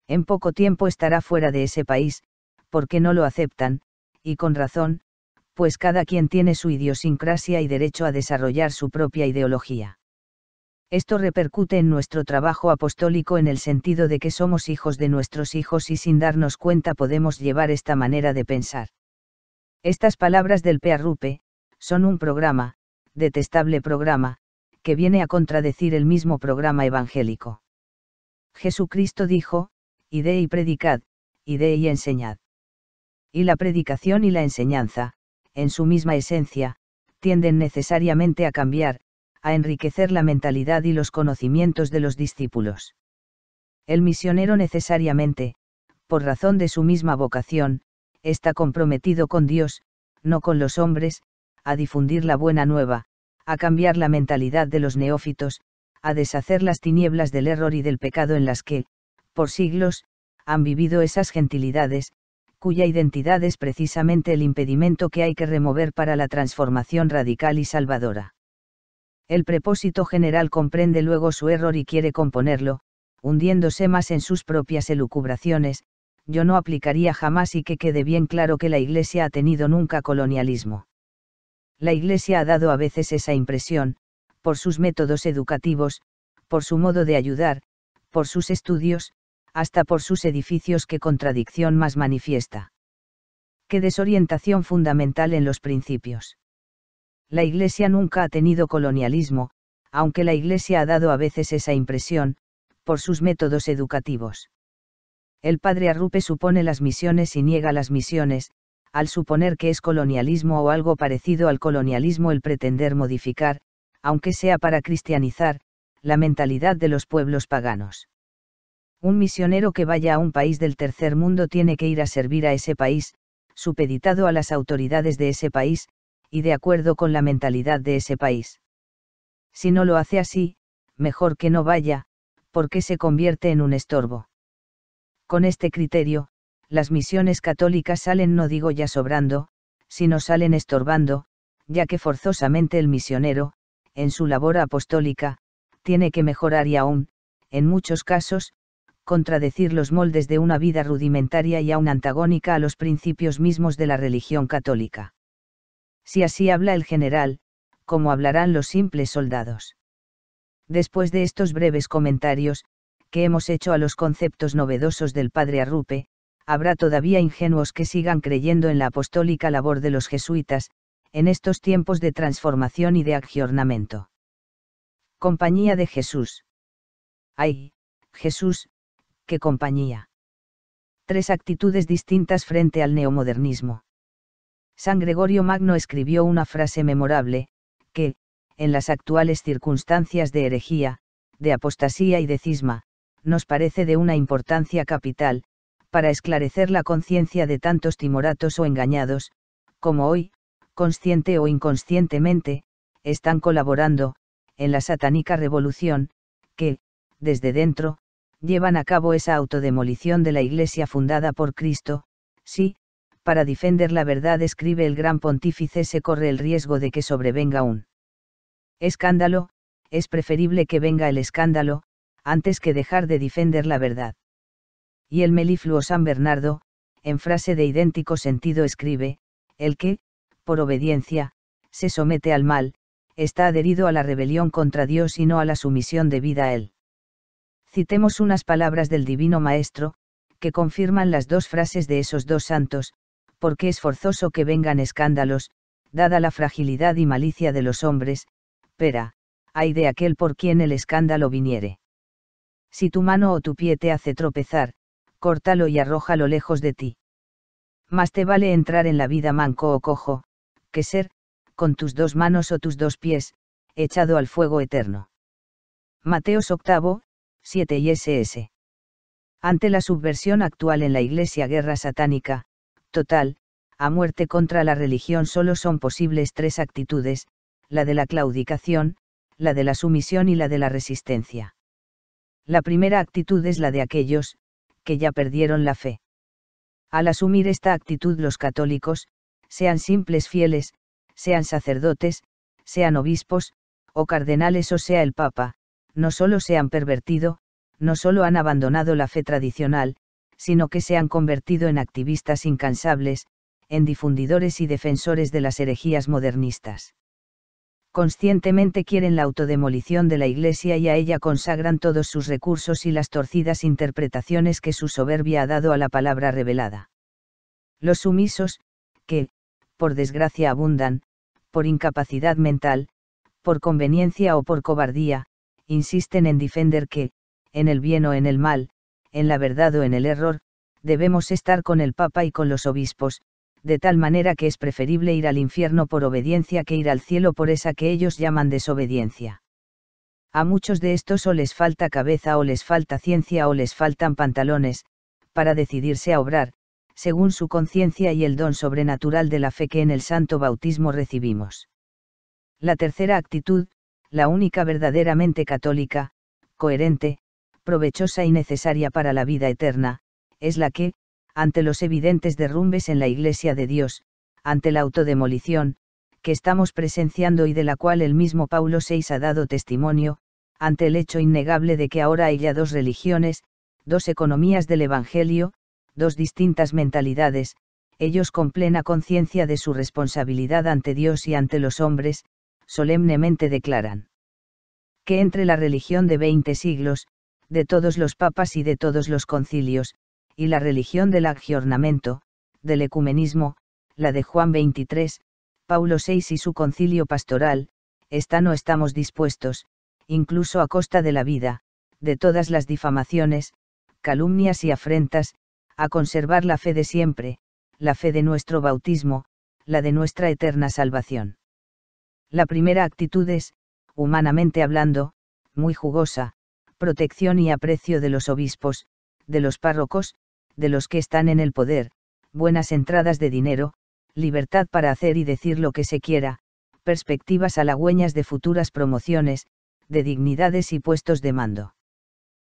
En poco tiempo estará fuera de ese país, porque no lo aceptan, y con razón, pues cada quien tiene su idiosincrasia y derecho a desarrollar su propia ideología. Esto repercute en nuestro trabajo apostólico en el sentido de que somos hijos de nuestros hijos y sin darnos cuenta podemos llevar esta manera de pensar. Estas palabras del P. Arrupe, son un programa, detestable programa, que viene a contradecir el mismo programa evangélico. Jesucristo dijo, id y predicad, id y enseñad. Y la predicación y la enseñanza, en su misma esencia, tienden necesariamente a cambiar, a enriquecer la mentalidad y los conocimientos de los discípulos. El misionero necesariamente, por razón de su misma vocación, está comprometido con Dios, no con los hombres, a difundir la buena nueva, a cambiar la mentalidad de los neófitos, a deshacer las tinieblas del error y del pecado en las que, por siglos, han vivido esas gentilidades, cuya identidad es precisamente el impedimento que hay que remover para la transformación radical y salvadora. El propósito general comprende luego su error y quiere componerlo, hundiéndose más en sus propias elucubraciones. Yo no aplicaría jamás, y que quede bien claro, que la Iglesia ha tenido nunca colonialismo. La Iglesia ha dado a veces esa impresión, por sus métodos educativos, por su modo de ayudar, por sus estudios, hasta por sus edificios. Qué contradicción más manifiesta. Qué desorientación fundamental en los principios. La Iglesia nunca ha tenido colonialismo, aunque la Iglesia ha dado a veces esa impresión, por sus métodos educativos. El padre Arrupe supone las misiones y niega las misiones, al suponer que es colonialismo o algo parecido al colonialismo el pretender modificar, aunque sea para cristianizar, la mentalidad de los pueblos paganos. Un misionero que vaya a un país del tercer mundo tiene que ir a servir a ese país, supeditado a las autoridades de ese país, y de acuerdo con la mentalidad de ese país. Si no lo hace así, mejor que no vaya, porque se convierte en un estorbo. Con este criterio, las misiones católicas salen, no digo ya sobrando, sino salen estorbando, ya que forzosamente el misionero, en su labor apostólica, tiene que mejorar y aún, en muchos casos, contradecir los moldes de una vida rudimentaria y aún antagónica a los principios mismos de la religión católica. Si así habla el general, ¿cómo hablarán los simples soldados? Después de estos breves comentarios, que hemos hecho a los conceptos novedosos del padre Arrupe, habrá todavía ingenuos que sigan creyendo en la apostólica labor de los jesuitas, en estos tiempos de transformación y de aggiornamento. Compañía de Jesús. ¡Ay, Jesús, qué compañía! 3 actitudes distintas frente al neomodernismo. San Gregorio Magno escribió una frase memorable, que, en las actuales circunstancias de herejía, de apostasía y de cisma, nos parece de una importancia capital, para esclarecer la conciencia de tantos timoratos o engañados, como hoy, consciente o inconscientemente, están colaborando, en la satánica revolución, que, desde dentro, llevan a cabo esa autodemolición de la Iglesia fundada por Cristo, sí, para defender la verdad, escribe el gran pontífice, se corre el riesgo de que sobrevenga un escándalo, es preferible que venga el escándalo, antes que dejar de defender la verdad. Y el melifluo San Bernardo, en frase de idéntico sentido, escribe, el que, por obediencia, se somete al mal, está adherido a la rebelión contra Dios y no a la sumisión debida a él. Citemos unas palabras del Divino Maestro, que confirman las dos frases de esos dos santos: porque es forzoso que vengan escándalos, dada la fragilidad y malicia de los hombres, pero ay de aquel por quien el escándalo viniere. Si tu mano o tu pie te hace tropezar, córtalo y arrójalo lejos de ti. Más te vale entrar en la vida manco o cojo, que ser, con tus dos manos o tus dos pies, echado al fuego eterno. Mateos 8, 7 y ss. Ante la subversión actual en la Iglesia, guerra satánica, total, a muerte contra la religión, solo son posibles tres actitudes: la de la claudicación, la de la sumisión y la de la resistencia. La primera actitud es la de aquellos que ya perdieron la fe. Al asumir esta actitud, los católicos, sean simples fieles, sean sacerdotes, sean obispos, o cardenales, o sea el Papa, no solo se han pervertido, no solo han abandonado la fe tradicional, sino que se han convertido en activistas incansables, en difundidores y defensores de las herejías modernistas. Conscientemente quieren la autodemolición de la Iglesia y a ella consagran todos sus recursos y las torcidas interpretaciones que su soberbia ha dado a la palabra revelada. Los sumisos, que, por desgracia, abundan, por incapacidad mental, por conveniencia o por cobardía, insisten en defender que, en el bien o en el mal, en la verdad o en el error, debemos estar con el Papa y con los obispos, de tal manera que es preferible ir al infierno por obediencia que ir al cielo por esa que ellos llaman desobediencia. A muchos de estos o les falta cabeza o les falta ciencia o les faltan pantalones, para decidirse a obrar, según su conciencia y el don sobrenatural de la fe que en el santo bautismo recibimos. La tercera actitud, la única verdaderamente católica, coherente, provechosa y necesaria para la vida eterna, es la que, ante los evidentes derrumbes en la Iglesia de Dios, ante la autodemolición, que estamos presenciando y de la cual el mismo Paulo VI ha dado testimonio, ante el hecho innegable de que ahora hay ya dos religiones, dos economías del Evangelio, dos distintas mentalidades, ellos con plena conciencia de su responsabilidad ante Dios y ante los hombres, solemnemente declaran que entre la religión de 20 siglos, de todos los papas y de todos los concilios, y la religión del aggiornamento, del ecumenismo, la de Juan XXIII, Paulo VI y su concilio pastoral, no estamos dispuestos, incluso a costa de la vida, de todas las difamaciones, calumnias y afrentas, a conservar la fe de siempre, la fe de nuestro bautismo, la de nuestra eterna salvación. La primera actitud es, humanamente hablando, muy jugosa: protección y aprecio de los obispos, de los párrocos, de los que están en el poder, buenas entradas de dinero, libertad para hacer y decir lo que se quiera, perspectivas halagüeñas de futuras promociones, de dignidades y puestos de mando.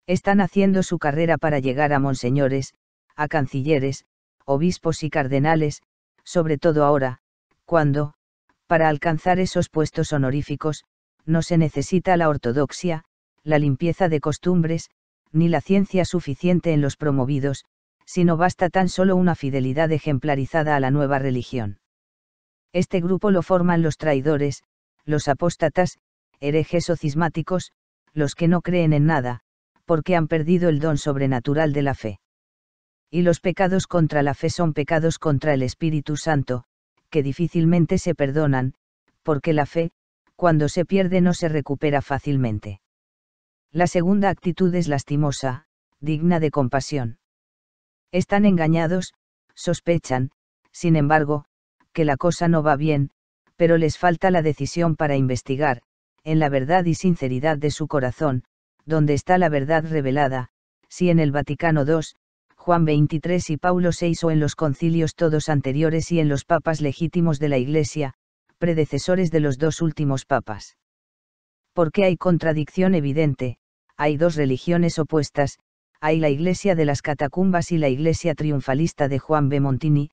Están haciendo su carrera para llegar a monseñores, a cancilleres, obispos y cardenales, sobre todo ahora, cuando, para alcanzar esos puestos honoríficos, no se necesita la ortodoxia, la limpieza de costumbres, ni la ciencia suficiente en los promovidos, sino basta tan solo una fidelidad ejemplarizada a la nueva religión. Este grupo lo forman los traidores, los apóstatas, herejes o cismáticos, los que no creen en nada, porque han perdido el don sobrenatural de la fe. Y los pecados contra la fe son pecados contra el Espíritu Santo, que difícilmente se perdonan, porque la fe, cuando se pierde, no se recupera fácilmente. La segunda actitud es lastimosa, digna de compasión. Están engañados, sospechan, sin embargo, que la cosa no va bien, pero les falta la decisión para investigar, en la verdad y sinceridad de su corazón, donde está la verdad revelada, si en el Vaticano II, Juan XXIII y Paulo VI, o en los concilios todos anteriores y en los papas legítimos de la Iglesia, predecesores de los dos últimos papas. Porque hay contradicción evidente, hay dos religiones opuestas, hay la Iglesia de las catacumbas y la Iglesia triunfalista de Juan B. Montini,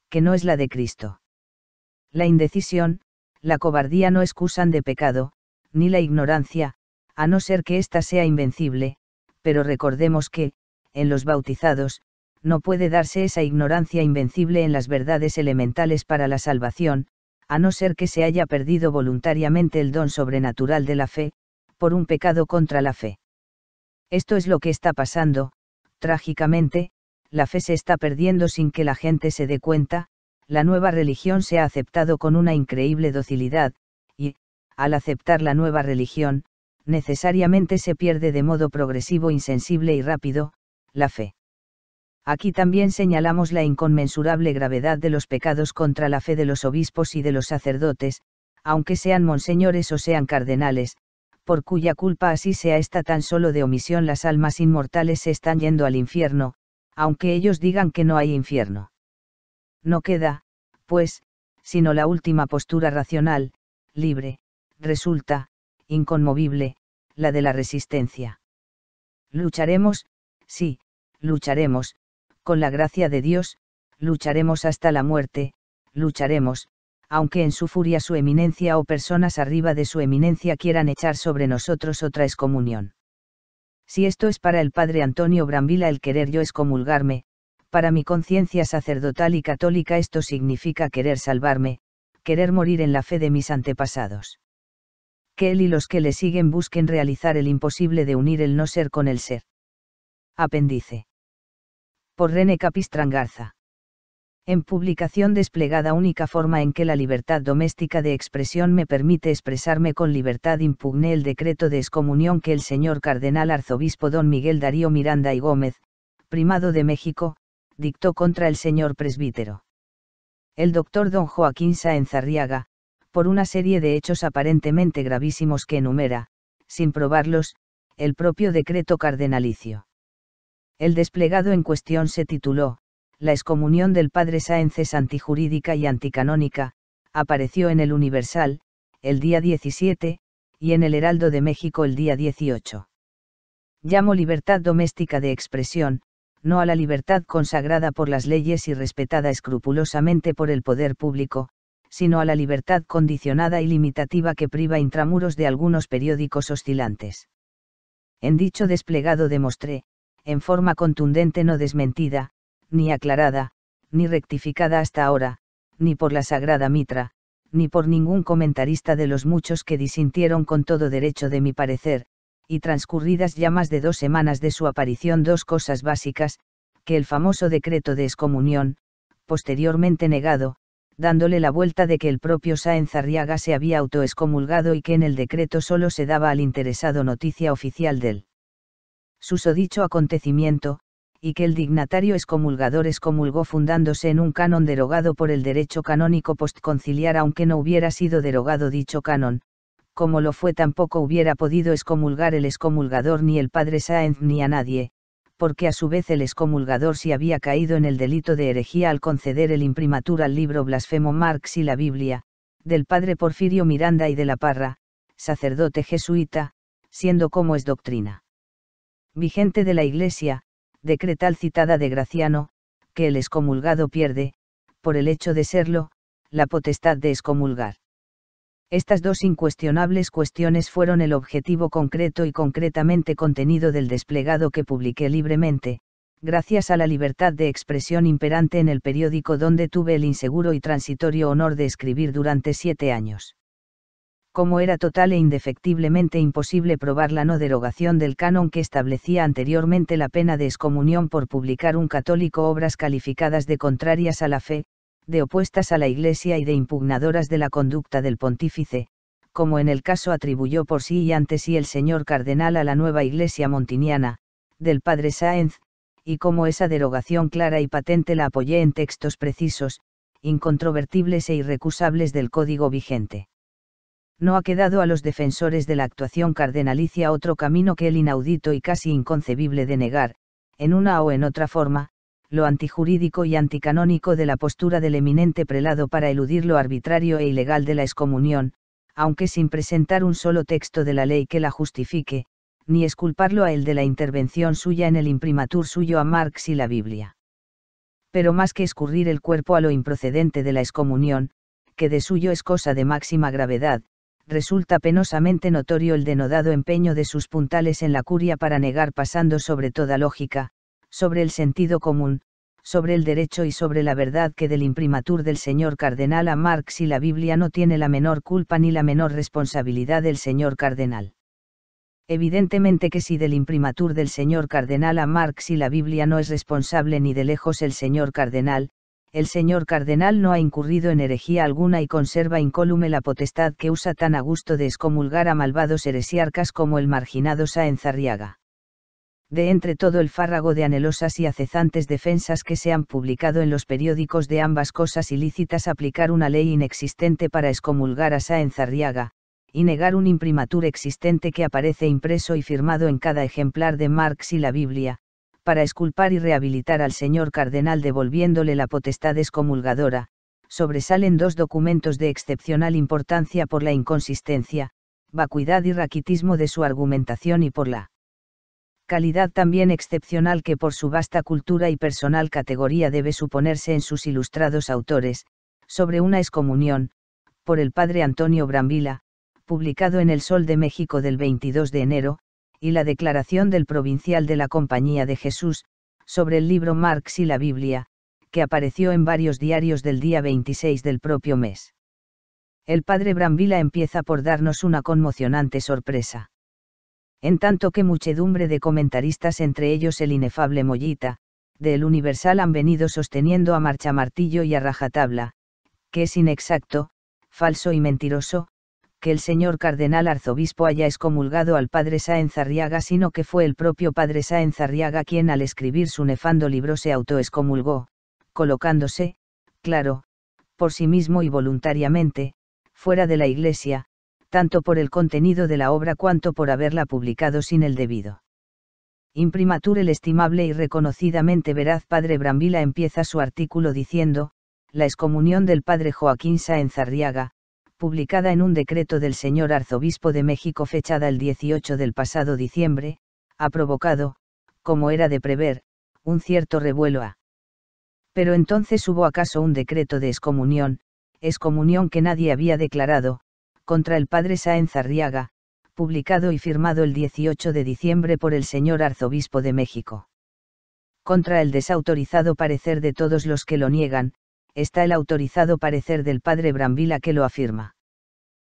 que no es la de Cristo. La indecisión, la cobardía no excusan de pecado, ni la ignorancia, a no ser que ésta sea invencible, pero recordemos que, en los bautizados, no puede darse esa ignorancia invencible en las verdades elementales para la salvación, a no ser que se haya perdido voluntariamente el don sobrenatural de la fe, por un pecado contra la fe. Esto es lo que está pasando, trágicamente, la fe se está perdiendo sin que la gente se dé cuenta, la nueva religión se ha aceptado con una increíble docilidad, y, al aceptar la nueva religión, necesariamente se pierde de modo progresivo, insensible y rápido, la fe. Aquí también señalamos la inconmensurable gravedad de los pecados contra la fe de los obispos y de los sacerdotes, aunque sean monseñores o sean cardenales, por cuya culpa así sea esta tan solo de omisión las almas inmortales se están yendo al infierno, aunque ellos digan que no hay infierno. No queda, pues, sino la última postura racional, libre, resulta, inconmovible, la de la resistencia. Lucharemos, sí, lucharemos, con la gracia de Dios, lucharemos hasta la muerte, lucharemos, aunque en su furia su eminencia o personas arriba de su eminencia quieran echar sobre nosotros otra excomunión. Si esto es para el padre Antonio Brambila el querer yo excomulgarme, para mi conciencia sacerdotal y católica esto significa querer salvarme, querer morir en la fe de mis antepasados. Que él y los que le siguen busquen realizar el imposible de unir el no ser con el ser. Apéndice. Por René Capistrán Garza. En publicación desplegada, única forma en que la libertad doméstica de expresión me permite expresarme con libertad, impugné el decreto de excomunión que el señor cardenal arzobispo don Miguel Darío Miranda y Gómez, primado de México, dictó contra el señor presbítero. El doctor don Joaquín Sáenz Arriaga, por una serie de hechos aparentemente gravísimos que enumera, sin probarlos, el propio decreto cardenalicio. El desplegado en cuestión se tituló, La excomunión del padre Sáenz es antijurídica y anticanónica, apareció en el Universal, el día 17, y en el Heraldo de México el día 18. Llamo libertad doméstica de expresión, no a la libertad consagrada por las leyes y respetada escrupulosamente por el poder público, sino a la libertad condicionada y limitativa que priva intramuros de algunos periódicos oscilantes. En dicho desplegado demostré, en forma contundente no desmentida, ni aclarada, ni rectificada hasta ahora, ni por la Sagrada Mitra, ni por ningún comentarista de los muchos que disintieron con todo derecho de mi parecer, y transcurridas ya más de 2 semanas de su aparición, dos cosas básicas, que el famoso decreto de excomunión, posteriormente negado, dándole la vuelta de que el propio Sáenz Arriaga se había autoexcomulgado y que en el decreto solo se daba al interesado noticia oficial del susodicho acontecimiento, y que el dignatario excomulgador excomulgó fundándose en un canon derogado por el derecho canónico postconciliar, aunque no hubiera sido derogado dicho canon, como lo fue tampoco hubiera podido excomulgar el excomulgador ni el padre Sáenz ni a nadie, porque a su vez el excomulgador sí había caído en el delito de herejía al conceder el imprimatur al libro blasfemo Marx y la Biblia, del padre Porfirio Miranda y de la Parra, sacerdote jesuita, siendo como es doctrina vigente de la Iglesia, decretal citada de Graciano, que el excomulgado pierde, por el hecho de serlo, la potestad de excomulgar. Estas dos incuestionables cuestiones fueron el objetivo concreto y concretamente contenido del desplegado que publiqué libremente, gracias a la libertad de expresión imperante en el periódico donde tuve el inseguro y transitorio honor de escribir durante 7 años. Como era total e indefectiblemente imposible probar la no derogación del canon que establecía anteriormente la pena de excomunión por publicar un católico obras calificadas de contrarias a la fe, de opuestas a la Iglesia y de impugnadoras de la conducta del pontífice, como en el caso atribuyó por sí y ante sí el señor cardenal a la nueva Iglesia montiniana, del padre Sáenz, y como esa derogación clara y patente la apoyé en textos precisos, incontrovertibles e irrecusables del código vigente. No ha quedado a los defensores de la actuación cardenalicia otro camino que el inaudito y casi inconcebible de negar, en una o en otra forma, lo antijurídico y anticanónico de la postura del eminente prelado para eludir lo arbitrario e ilegal de la excomunión, aunque sin presentar un solo texto de la ley que la justifique, ni exculparlo a él de la intervención suya en el imprimatur suyo a Marx y la Biblia. Pero más que escurrir el cuerpo a lo improcedente de la excomunión, que de suyo es cosa de máxima gravedad, resulta penosamente notorio el denodado empeño de sus puntales en la curia para negar pasando sobre toda lógica, sobre el sentido común, sobre el derecho y sobre la verdad que del imprimatur del señor cardenal a Marx y la Biblia no tiene la menor culpa ni la menor responsabilidad del señor cardenal. Evidentemente que si del imprimatur del señor cardenal a Marx y la Biblia no es responsable ni de lejos el señor cardenal no ha incurrido en herejía alguna y conserva incólume la potestad que usa tan a gusto de excomulgar a malvados heresiarcas como el marginado Sáenz Arriaga. De entre todo el fárrago de anhelosas y acezantes defensas que se han publicado en los periódicos de ambas cosas ilícitas, aplicar una ley inexistente para excomulgar a Sáenz Arriaga, y negar un imprimatur existente que aparece impreso y firmado en cada ejemplar de Marx y la Biblia, para exculpar y rehabilitar al señor cardenal devolviéndole la potestad excomulgadora, sobresalen dos documentos de excepcional importancia por la inconsistencia, vacuidad y raquitismo de su argumentación y por la calidad también excepcional que por su vasta cultura y personal categoría debe suponerse en sus ilustrados autores, sobre una excomunión, por el padre Antonio Brambila, publicado en El Sol de México del 22 de enero, y la declaración del provincial de la Compañía de Jesús, sobre el libro Marx y la Biblia, que apareció en varios diarios del día 26 del propio mes. El padre Brambila empieza por darnos una conmocionante sorpresa. En tanto que muchedumbre de comentaristas, entre ellos el inefable Mollita, de El Universal, han venido sosteniendo a marchamartillo y a rajatabla, que es inexacto, falso y mentiroso, que el señor cardenal arzobispo haya excomulgado al padre Sáenz Arriaga, sino que fue el propio padre Sáenz Arriaga quien al escribir su nefando libro se autoexcomulgó, colocándose, claro, por sí mismo y voluntariamente, fuera de la Iglesia, tanto por el contenido de la obra cuanto por haberla publicado sin el debido imprimatur. El estimable y reconocidamente veraz padre Brambila empieza su artículo diciendo: la excomunión del padre Joaquín Sáenz Arriaga, publicada en un decreto del señor arzobispo de México fechada el 18 del pasado diciembre, ha provocado, como era de prever, un cierto revuelo a. Pero entonces hubo acaso un decreto de excomunión que nadie había declarado, contra el padre Sáenz Arriaga, publicado y firmado el 18 de diciembre por el señor arzobispo de México. Contra el desautorizado parecer de todos los que lo niegan, está el autorizado parecer del padre Brambila que lo afirma.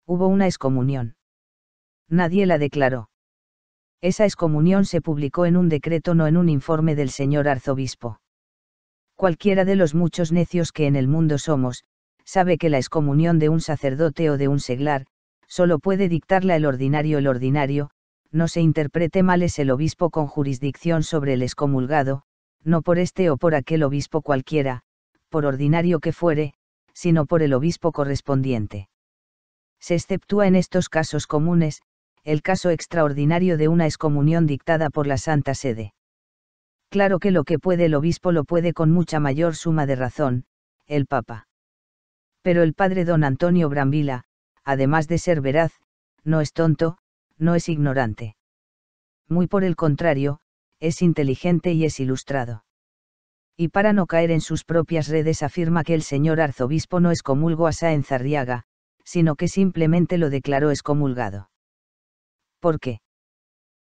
Hubo una excomunión. Nadie la declaró. Esa excomunión se publicó en un decreto, no en un informe del señor arzobispo. Cualquiera de los muchos necios que en el mundo somos, sabe que la excomunión de un sacerdote o de un seglar, solo puede dictarla el ordinario. El ordinario, no se interprete mal, es el obispo con jurisdicción sobre el excomulgado, no por este o por aquel obispo cualquiera, por ordinario que fuere, sino por el obispo correspondiente. Se exceptúa en estos casos comunes, el caso extraordinario de una excomunión dictada por la Santa Sede. Claro que lo que puede el obispo lo puede con mucha mayor suma de razón, el Papa. Pero el padre don Antonio Brambila, además de ser veraz, no es tonto, no es ignorante. Muy por el contrario, es inteligente y es ilustrado. Y para no caer en sus propias redes afirma que el señor arzobispo no excomulgó a Sáenz Arriaga, sino que simplemente lo declaró excomulgado. ¿Por qué?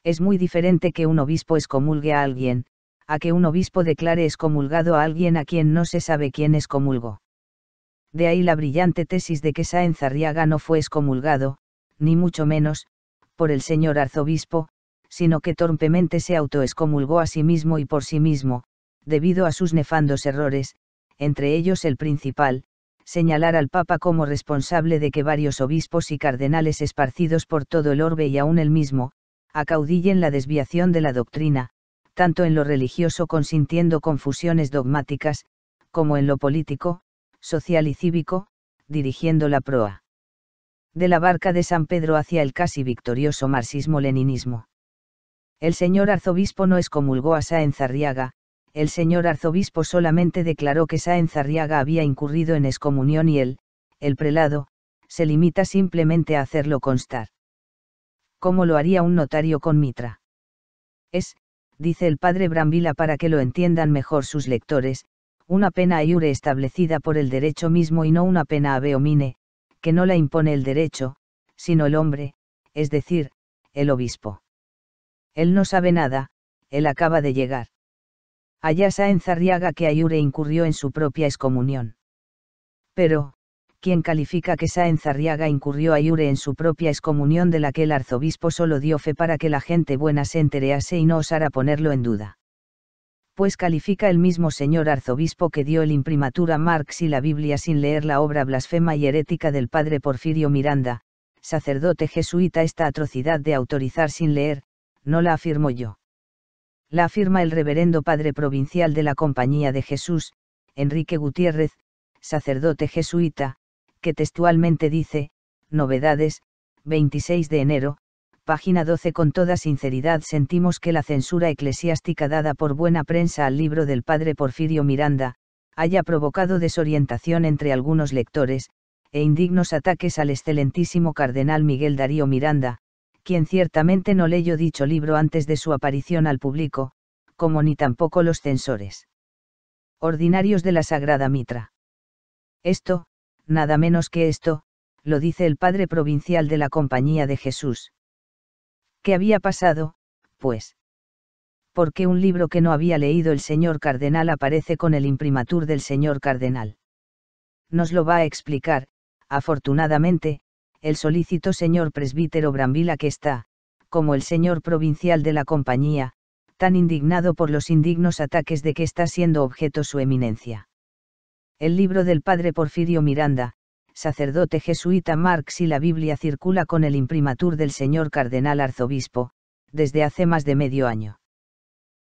Es muy diferente que un obispo excomulgue a alguien, a que un obispo declare excomulgado a alguien a quien no se sabe quién excomulgó. De ahí la brillante tesis de que Sáenz Arriaga no fue excomulgado, ni mucho menos, por el señor arzobispo, sino que torpemente se autoexcomulgó a sí mismo y por sí mismo, debido a sus nefandos errores, entre ellos el principal, señalar al Papa como responsable de que varios obispos y cardenales esparcidos por todo el orbe y aún él mismo, acaudillen la desviación de la doctrina, tanto en lo religioso consintiendo confusiones dogmáticas, como en lo político, social y cívico, dirigiendo la proa de la barca de San Pedro hacia el casi victorioso marxismo-leninismo. El señor arzobispo no excomulgó a Sáenz Arriaga, el señor arzobispo solamente declaró que Sáenz Arriaga había incurrido en excomunión y él, el prelado, se limita simplemente a hacerlo constar. ¿Cómo lo haría un notario con mitra? Es, dice el padre Brambila para que lo entiendan mejor sus lectores, una pena iure establecida por el derecho mismo y no una pena ave omine, que no la impone el derecho, sino el hombre, es decir, el obispo. Él no sabe nada, él acaba de llegar. Allá Sáenz Arriaga que Ayure incurrió en su propia excomunión. Pero, ¿quién califica que Sáenz Arriaga incurrió Ayure en su propia excomunión de la que el arzobispo solo dio fe para que la gente buena se enterease y no osara ponerlo en duda? Pues califica el mismo señor arzobispo que dio el imprimatur a Marx y la Biblia sin leer la obra blasfema y herética del padre Porfirio Miranda, sacerdote jesuita. Esta atrocidad de autorizar sin leer, no la afirmo yo. La afirma el reverendo padre provincial de la Compañía de Jesús, Enrique Gutiérrez, sacerdote jesuita, que textualmente dice, Novedades, 26 de enero, página 12. Con toda sinceridad sentimos que la censura eclesiástica dada por buena prensa al libro del padre Porfirio Miranda, haya provocado desorientación entre algunos lectores, e indignos ataques al excelentísimo cardenal Miguel Darío Miranda, quien ciertamente no leyó dicho libro antes de su aparición al público, como ni tampoco los censores ordinarios de la Sagrada Mitra. Esto, nada menos que esto, lo dice el padre provincial de la Compañía de Jesús. ¿Qué había pasado, pues? ¿Por qué un libro que no había leído el señor cardenal aparece con el imprimatur del señor cardenal? Nos lo va a explicar, afortunadamente, el solícito señor presbítero Brambila, que está, como el señor provincial de la Compañía, tan indignado por los indignos ataques de que está siendo objeto su eminencia. El libro del padre Porfirio Miranda, sacerdote jesuita Marx y la Biblia circula con el imprimatur del señor cardenal arzobispo, desde hace más de medio año.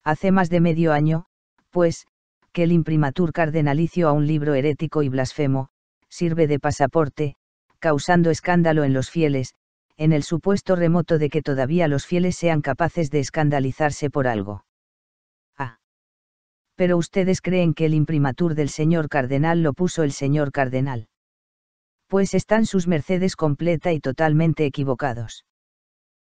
Hace más de medio año, pues, que el imprimatur cardenalicio a un libro herético y blasfemo, sirve de pasaporte, causando escándalo en los fieles, en el supuesto remoto de que todavía los fieles sean capaces de escandalizarse por algo. Ah. Pero ustedes creen que el imprimatur del señor cardenal lo puso el señor cardenal. Pues están sus mercedes completa y totalmente equivocados.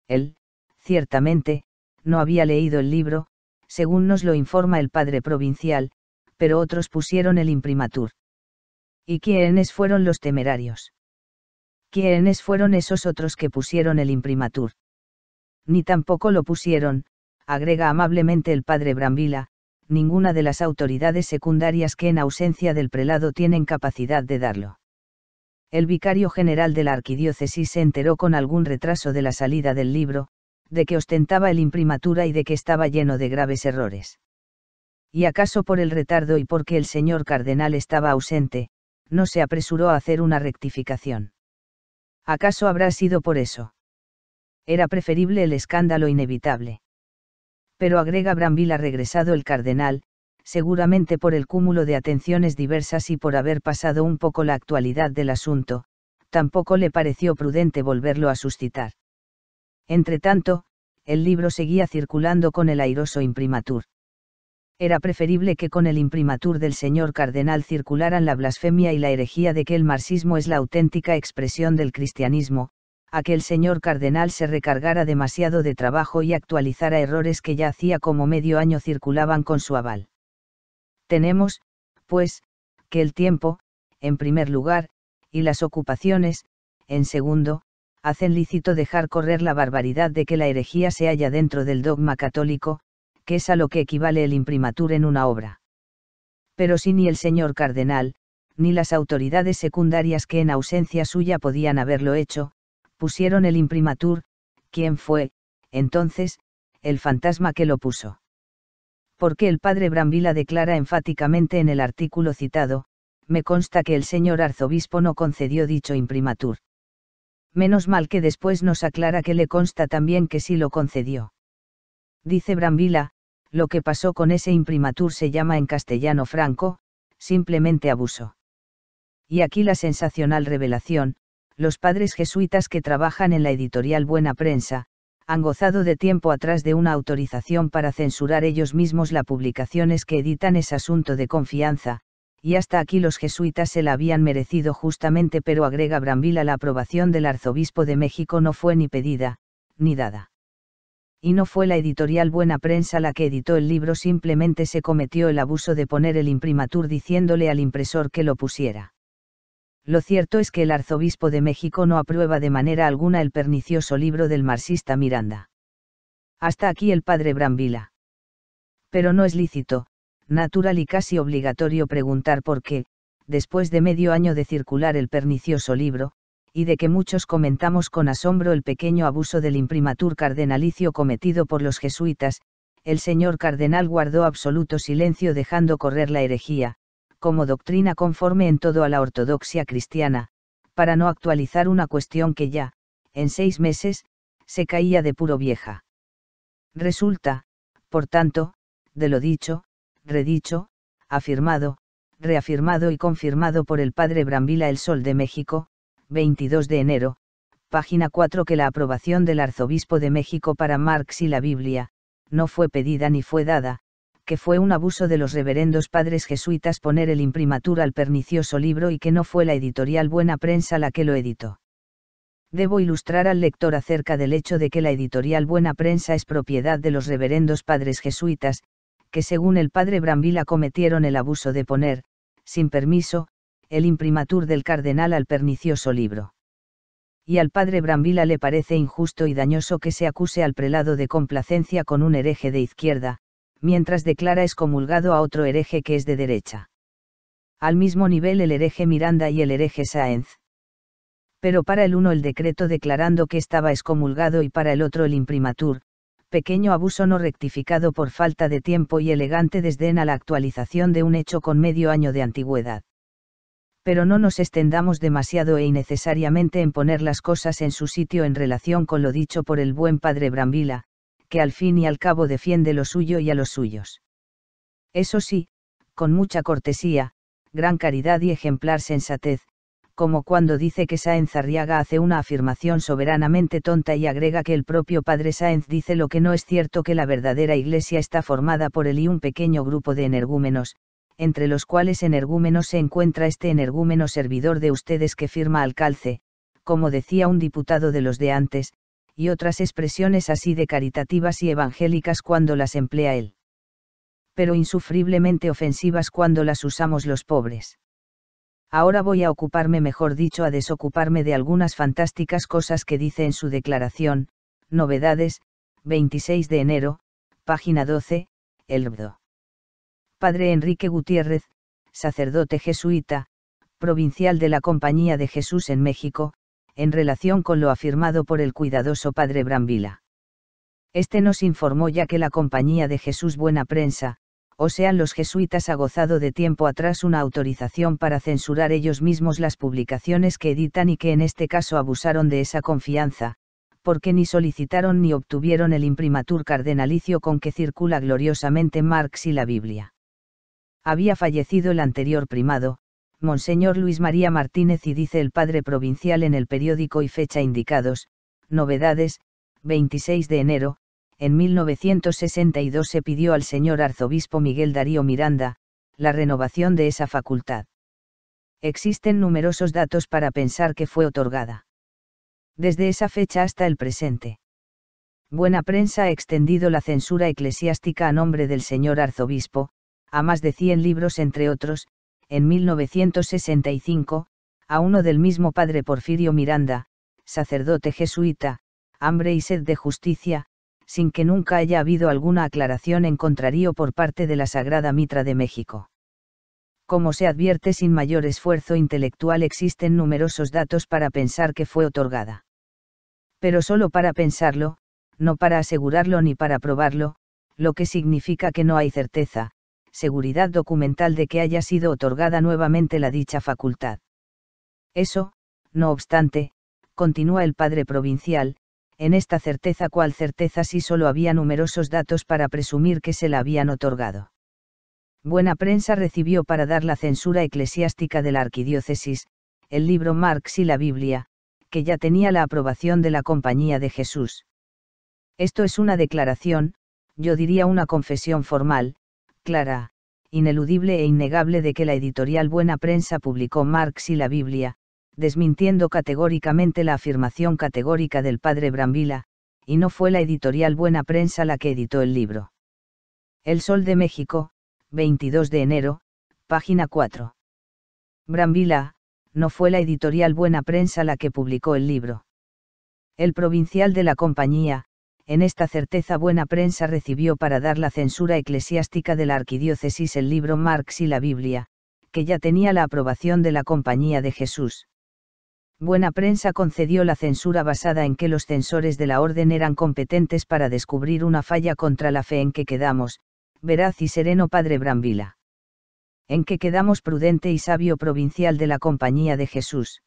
Él, ciertamente, no había leído el libro, según nos lo informa el padre provincial, pero otros pusieron el imprimatur. ¿Y quiénes fueron los temerarios? ¿Quiénes fueron esos otros que pusieron el imprimatur? Ni tampoco lo pusieron, agrega amablemente el padre Brambila, ninguna de las autoridades secundarias que en ausencia del prelado tienen capacidad de darlo. El vicario general de la arquidiócesis se enteró con algún retraso de la salida del libro, de que ostentaba el imprimatura y de que estaba lleno de graves errores. Y acaso por el retardo y porque el señor cardenal estaba ausente, no se apresuró a hacer una rectificación. ¿Acaso habrá sido por eso? Era preferible el escándalo inevitable. Pero agrega Brambila, regresado el cardenal, seguramente por el cúmulo de atenciones diversas y por haber pasado un poco la actualidad del asunto, tampoco le pareció prudente volverlo a suscitar. Entretanto, el libro seguía circulando con el airoso imprimatur. Era preferible que con el imprimatur del señor cardenal circularan la blasfemia y la herejía de que el marxismo es la auténtica expresión del cristianismo, a que el señor cardenal se recargara demasiado de trabajo y actualizara errores que ya hacía como medio año circulaban con su aval. Tenemos, pues, que el tiempo, en primer lugar, y las ocupaciones, en segundo, hacen lícito dejar correr la barbaridad de que la herejía se halla dentro del dogma católico, que es a lo que equivale el imprimatur en una obra. Pero si ni el señor cardenal, ni las autoridades secundarias que en ausencia suya podían haberlo hecho, pusieron el imprimatur, ¿quién fue, entonces, el fantasma que lo puso? Porque el padre Brambila declara enfáticamente en el artículo citado, me consta que el señor arzobispo no concedió dicho imprimatur. Menos mal que después nos aclara que le consta también que sí lo concedió. Dice Brambila, lo que pasó con ese imprimatur se llama en castellano franco, simplemente abuso. Y aquí la sensacional revelación, los padres jesuitas que trabajan en la editorial Buena Prensa, han gozado de tiempo atrás de una autorización para censurar ellos mismos las publicaciones que editan. Es asunto de confianza, y hasta aquí los jesuitas se la habían merecido justamente, pero agrega Brambila, la aprobación del arzobispo de México no fue ni pedida, ni dada. y no fue la editorial Buena Prensa la que editó el libro, simplemente se cometió el abuso de poner el imprimatur diciéndole al impresor que lo pusiera. Lo cierto es que el arzobispo de México no aprueba de manera alguna el pernicioso libro del marxista Miranda. Hasta aquí el padre Brambila. Pero no es lícito, natural y casi obligatorio preguntar por qué, después de medio año de circular el pernicioso libro, y de que muchos comentamos con asombro el pequeño abuso del imprimatur cardenalicio cometido por los jesuitas, el señor cardenal guardó absoluto silencio dejando correr la herejía, como doctrina conforme en todo a la ortodoxia cristiana, para no actualizar una cuestión que ya, en 6 meses, se caía de puro vieja. Resulta, por tanto, de lo dicho, redicho, afirmado, reafirmado y confirmado por el padre Brambila El Sol de México, 22 de enero, página 4, que la aprobación del arzobispo de México para Marx y la Biblia, no fue pedida ni fue dada, que fue un abuso de los reverendos padres jesuitas poner el imprimatur al pernicioso libro y que no fue la editorial Buena Prensa la que lo editó. Debo ilustrar al lector acerca del hecho de que la editorial Buena Prensa es propiedad de los reverendos padres jesuitas, que según el padre Brambila cometieron el abuso de poner, sin permiso, el imprimatur del cardenal al pernicioso libro. Y al padre Brambila le parece injusto y dañoso que se acuse al prelado de complacencia con un hereje de izquierda, mientras declara excomulgado a otro hereje que es de derecha. Al mismo nivel el hereje Miranda y el hereje Sáenz. Pero para el uno el decreto declarando que estaba excomulgado y para el otro el imprimatur, pequeño abuso no rectificado por falta de tiempo y elegante desdén a la actualización de un hecho con medio año de antigüedad. Pero no nos extendamos demasiado e innecesariamente en poner las cosas en su sitio en relación con lo dicho por el buen padre Brambila, que al fin y al cabo defiende lo suyo y a los suyos. Eso sí, con mucha cortesía, gran caridad y ejemplar sensatez, como cuando dice que Sáenz Arriaga hace una afirmación soberanamente tonta y agrega que el propio padre Sáenz dice lo que no es cierto, que la verdadera Iglesia está formada por él y un pequeño grupo de energúmenos, entre los cuales energúmenos se encuentra este energúmeno servidor de ustedes que firma al calce, como decía un diputado de los de antes, y otras expresiones así de caritativas y evangélicas cuando las emplea él. Pero insufriblemente ofensivas cuando las usamos los pobres. Ahora voy a ocuparme, mejor dicho, a desocuparme de algunas fantásticas cosas que dice en su declaración, Novedades, 26 de enero, página 12, el BDO. Padre Enrique Gutiérrez, sacerdote jesuita, provincial de la Compañía de Jesús en México, en relación con lo afirmado por el cuidadoso padre Brambila. Este nos informó ya que la Compañía de Jesús Buena Prensa, o sean los jesuitas, ha gozado de tiempo atrás una autorización para censurar ellos mismos las publicaciones que editan y que en este caso abusaron de esa confianza, porque ni solicitaron ni obtuvieron el imprimatur cardenalicio con que circula gloriosamente Marx y la Biblia. Había fallecido el anterior primado, Monseñor Luis María Martínez, y dice el padre provincial en el periódico y fecha indicados, Novedades, 26 de enero, en 1962 se pidió al señor arzobispo Miguel Darío Miranda, la renovación de esa facultad. Existen numerosos datos para pensar que fue otorgada. Desde esa fecha hasta el presente. Buena Prensa ha extendido la censura eclesiástica a nombre del señor arzobispo, a más de 100 libros, entre otros, en 1965, a uno del mismo padre Porfirio Miranda, sacerdote jesuita, Hambre y sed de justicia, sin que nunca haya habido alguna aclaración en contrario por parte de la Sagrada Mitra de México. Como se advierte sin mayor esfuerzo intelectual, existen numerosos datos para pensar que fue otorgada. Pero solo para pensarlo, no para asegurarlo ni para probarlo, lo que significa que no hay certeza, seguridad documental de que haya sido otorgada nuevamente la dicha facultad. Eso, no obstante, continúa el padre provincial, en esta certeza, cual certeza si solo había numerosos datos para presumir que se la habían otorgado. Buena Prensa recibió para dar la censura eclesiástica de la arquidiócesis, el libro Marx y la Biblia, que ya tenía la aprobación de la Compañía de Jesús. Esto es una declaración, yo diría una confesión formal, clara, ineludible e innegable de que la editorial Buena Prensa publicó Marx y la Biblia, desmintiendo categóricamente la afirmación categórica del padre Brambila, y no fue la editorial Buena Prensa la que editó el libro. El Sol de México, 22 de enero, página 4. Brambila, no fue la editorial Buena Prensa la que publicó el libro. El provincial de la compañía, en esta certeza Buena Prensa recibió para dar la censura eclesiástica de la arquidiócesis el libro Marx y la Biblia, que ya tenía la aprobación de la Compañía de Jesús. Buena Prensa concedió la censura basada en que los censores de la orden eran competentes para descubrir una falla contra la fe en que quedamos, veraz y sereno padre Brambila. En que quedamos prudente y sabio provincial de la Compañía de Jesús.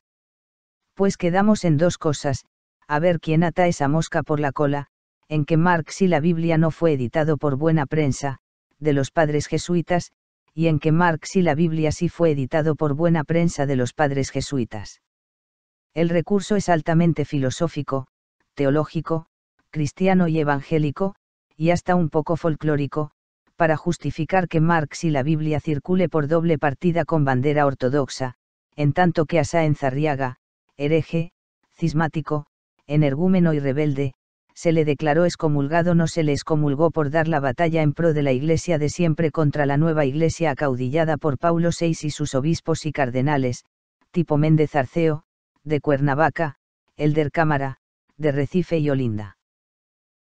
Pues quedamos en dos cosas, a ver quién ata esa mosca por la cola, en que Marx y la Biblia no fue editado por Buena Prensa, de los padres jesuitas, y en que Marx y la Biblia sí fue editado por Buena Prensa de los padres jesuitas. El recurso es altamente filosófico, teológico, cristiano y evangélico, y hasta un poco folclórico, para justificar que Marx y la Biblia circule por doble partida con bandera ortodoxa, en tanto que a Sáenz Arriaga, hereje, cismático, energúmeno y rebelde, se le declaró excomulgado. No se le excomulgó por dar la batalla en pro de la Iglesia de siempre contra la nueva Iglesia acaudillada por Paulo VI y sus obispos y cardenales, tipo Méndez Arceo, de Cuernavaca, Elder Cámara, de Recife y Olinda.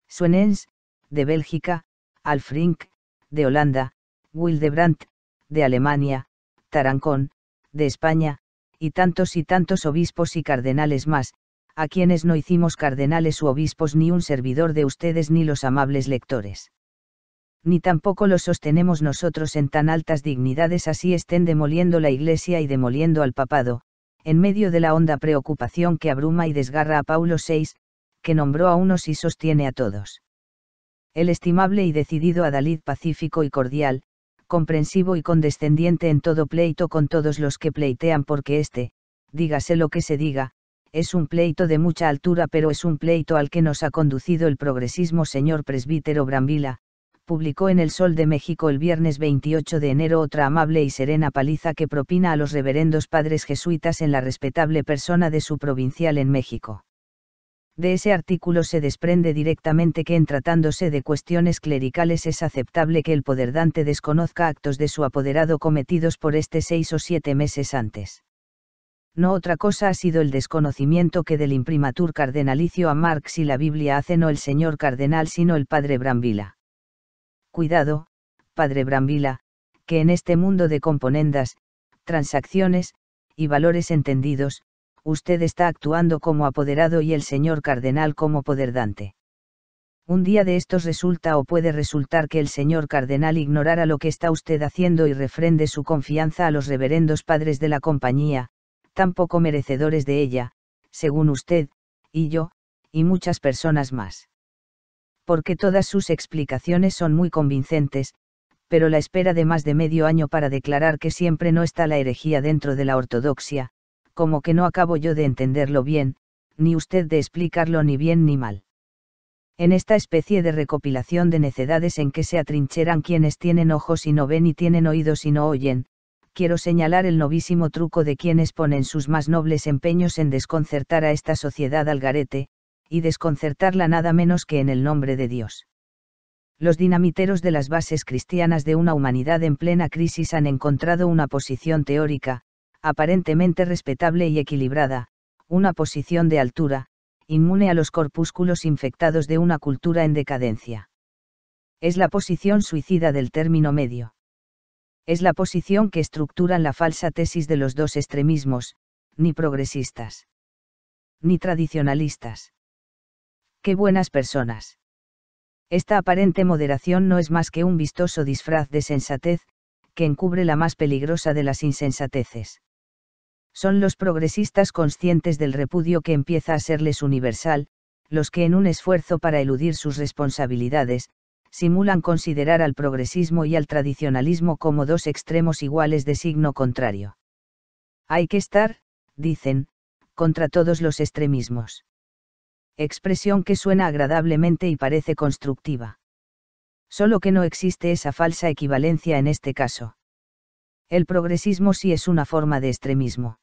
Suenens, de Bélgica, Alfrink, de Holanda, Wildebrandt, de Alemania, Tarancón, de España, y tantos obispos y cardenales más, a quienes no hicimos cardenales u obispos ni un servidor de ustedes ni los amables lectores. Ni tampoco los sostenemos nosotros en tan altas dignidades así estén demoliendo la Iglesia y demoliendo al papado, en medio de la honda preocupación que abruma y desgarra a Paulo VI, que nombró a unos y sostiene a todos. El estimable y decidido adalid pacífico y cordial, comprensivo y condescendiente en todo pleito con todos los que pleitean porque dígase lo que se diga, es un pleito de mucha altura pero es un pleito al que nos ha conducido el progresismo. Señor presbítero Brambila, publicó en El Sol de México el viernes 28 de enero otra amable y serena paliza que propina a los reverendos padres jesuitas en la respetable persona de su provincial en México. De ese artículo se desprende directamente que en tratándose de cuestiones clericales es aceptable que el poderdante desconozca actos de su apoderado cometidos por 6 o 7 meses antes. No otra cosa ha sido el desconocimiento que del imprimatur cardenalicio a Marx y la Biblia hace no el señor cardenal sino el padre Brambila. Cuidado, padre Brambila, que en este mundo de componendas, transacciones, y valores entendidos, usted está actuando como apoderado y el señor cardenal como poderdante. Un día de estos resulta o puede resultar que el señor cardenal ignorara lo que está usted haciendo y refrende su confianza a los reverendos padres de la compañía, tan poco merecedores de ella, según usted, y yo, y muchas personas más. Porque todas sus explicaciones son muy convincentes, pero la espera de más de medio año para declarar que siempre no está la herejía dentro de la ortodoxia, como que no acabo yo de entenderlo bien, ni usted de explicarlo ni bien ni mal. En esta especie de recopilación de necedades en que se atrincheran quienes tienen ojos y no ven y tienen oídos y no oyen, quiero señalar el novísimo truco de quienes ponen sus más nobles empeños en desconcertar a esta sociedad al garete, y desconcertarla nada menos que en el nombre de Dios. Los dinamiteros de las bases cristianas de una humanidad en plena crisis han encontrado una posición teórica, aparentemente respetable y equilibrada, una posición de altura, inmune a los corpúsculos infectados de una cultura en decadencia. Es la posición suicida del término medio. Es la posición que estructuran la falsa tesis de los dos extremismos, ni progresistas, ni tradicionalistas. ¡Qué buenas personas! Esta aparente moderación no es más que un vistoso disfraz de sensatez, que encubre la más peligrosa de las insensateces. Son los progresistas conscientes del repudio que empieza a serles universal, los que en un esfuerzo para eludir sus responsabilidades, simulan considerar al progresismo y al tradicionalismo como dos extremos iguales de signo contrario. Hay que estar, dicen, contra todos los extremismos. Expresión que suena agradablemente y parece constructiva. Solo que no existe esa falsa equivalencia en este caso. El progresismo sí es una forma de extremismo.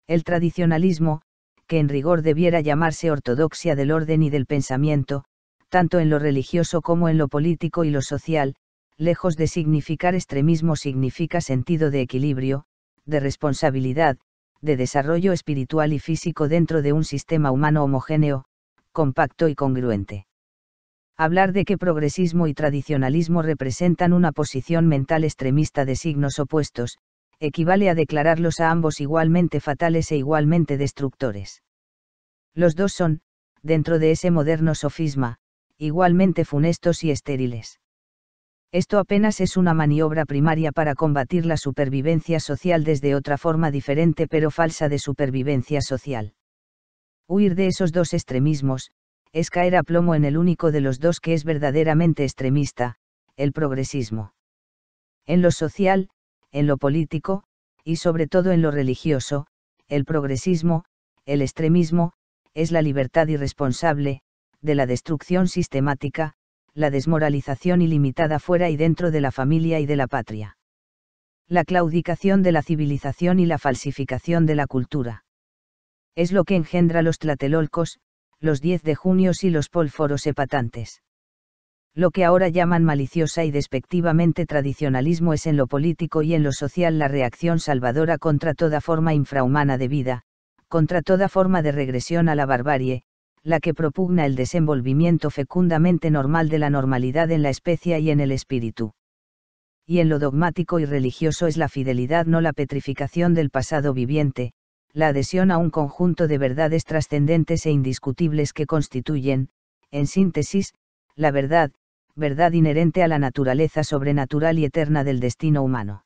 El tradicionalismo, que en rigor debiera llamarse ortodoxia del orden y del pensamiento, tanto en lo religioso como en lo político y lo social, lejos de significar extremismo significa sentido de equilibrio, de responsabilidad, de desarrollo espiritual y físico dentro de un sistema humano homogéneo, compacto y congruente. Hablar de que progresismo y tradicionalismo representan una posición mental extremista de signos opuestos, equivale a declararlos a ambos igualmente fatales e igualmente destructores. Los dos son, dentro de ese moderno sofisma, igualmente funestos y estériles. Esto apenas es una maniobra primaria para combatir la supervivencia social desde otra forma diferente pero falsa de supervivencia social. Huir de esos dos extremismos, es caer a plomo en el único de los dos que es verdaderamente extremista, el progresismo. En lo social, en lo político, y sobre todo en lo religioso, el progresismo, el extremismo, es la libertad irresponsable, de la destrucción sistemática, la desmoralización ilimitada fuera y dentro de la familia y de la patria. La claudicación de la civilización y la falsificación de la cultura. Es lo que engendra los tlatelolcos, los 10 de junio y los pólforos hepatantes. Lo que ahora llaman maliciosa y despectivamente tradicionalismo es en lo político y en lo social la reacción salvadora contra toda forma infrahumana de vida, contra toda forma de regresión a la barbarie, la que propugna el desenvolvimiento fecundamente normal de la normalidad en la especie y en el espíritu. Y en lo dogmático y religioso es la fidelidad, no la petrificación del pasado viviente, la adhesión a un conjunto de verdades trascendentes e indiscutibles que constituyen, en síntesis, la verdad, verdad inherente a la naturaleza sobrenatural y eterna del destino humano.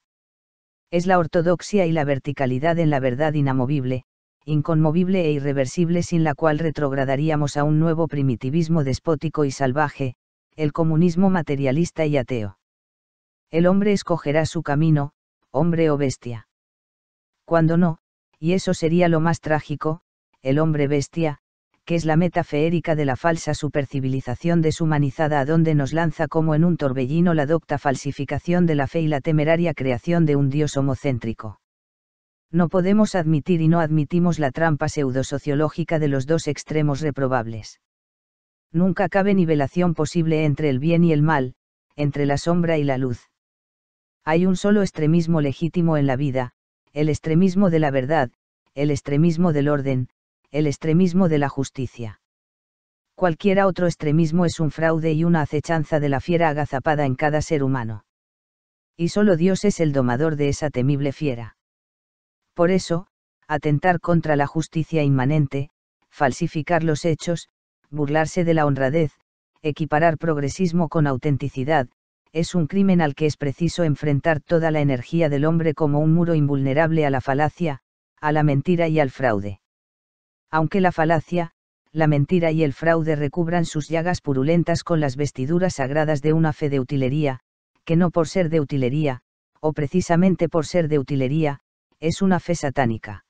Es la ortodoxia y la verticalidad en la verdad inamovible, inconmovible e irreversible sin la cual retrogradaríamos a un nuevo primitivismo despótico y salvaje, el comunismo materialista y ateo. El hombre escogerá su camino, hombre o bestia. Cuando no, y eso sería lo más trágico, el hombre bestia, que es la meta feérica de la falsa supercivilización deshumanizada a donde nos lanza como en un torbellino la docta falsificación de la fe y la temeraria creación de un Dios homocéntrico. No podemos admitir y no admitimos la trampa pseudosociológica de los dos extremos reprobables. Nunca cabe nivelación posible entre el bien y el mal, entre la sombra y la luz. Hay un solo extremismo legítimo en la vida, el extremismo de la verdad, el extremismo del orden, el extremismo de la justicia. Cualquiera otro extremismo es un fraude y una acechanza de la fiera agazapada en cada ser humano. Y solo Dios es el domador de esa temible fiera. Por eso, atentar contra la justicia inmanente, falsificar los hechos, burlarse de la honradez, equiparar progresismo con autenticidad, es un crimen al que es preciso enfrentar toda la energía del hombre como un muro invulnerable a la falacia, a la mentira y al fraude. Aunque la falacia, la mentira y el fraude recubran sus llagas purulentas con las vestiduras sagradas de una fe de utilería, que no por ser de utilería, o precisamente por ser de utilería, es una fe satánica.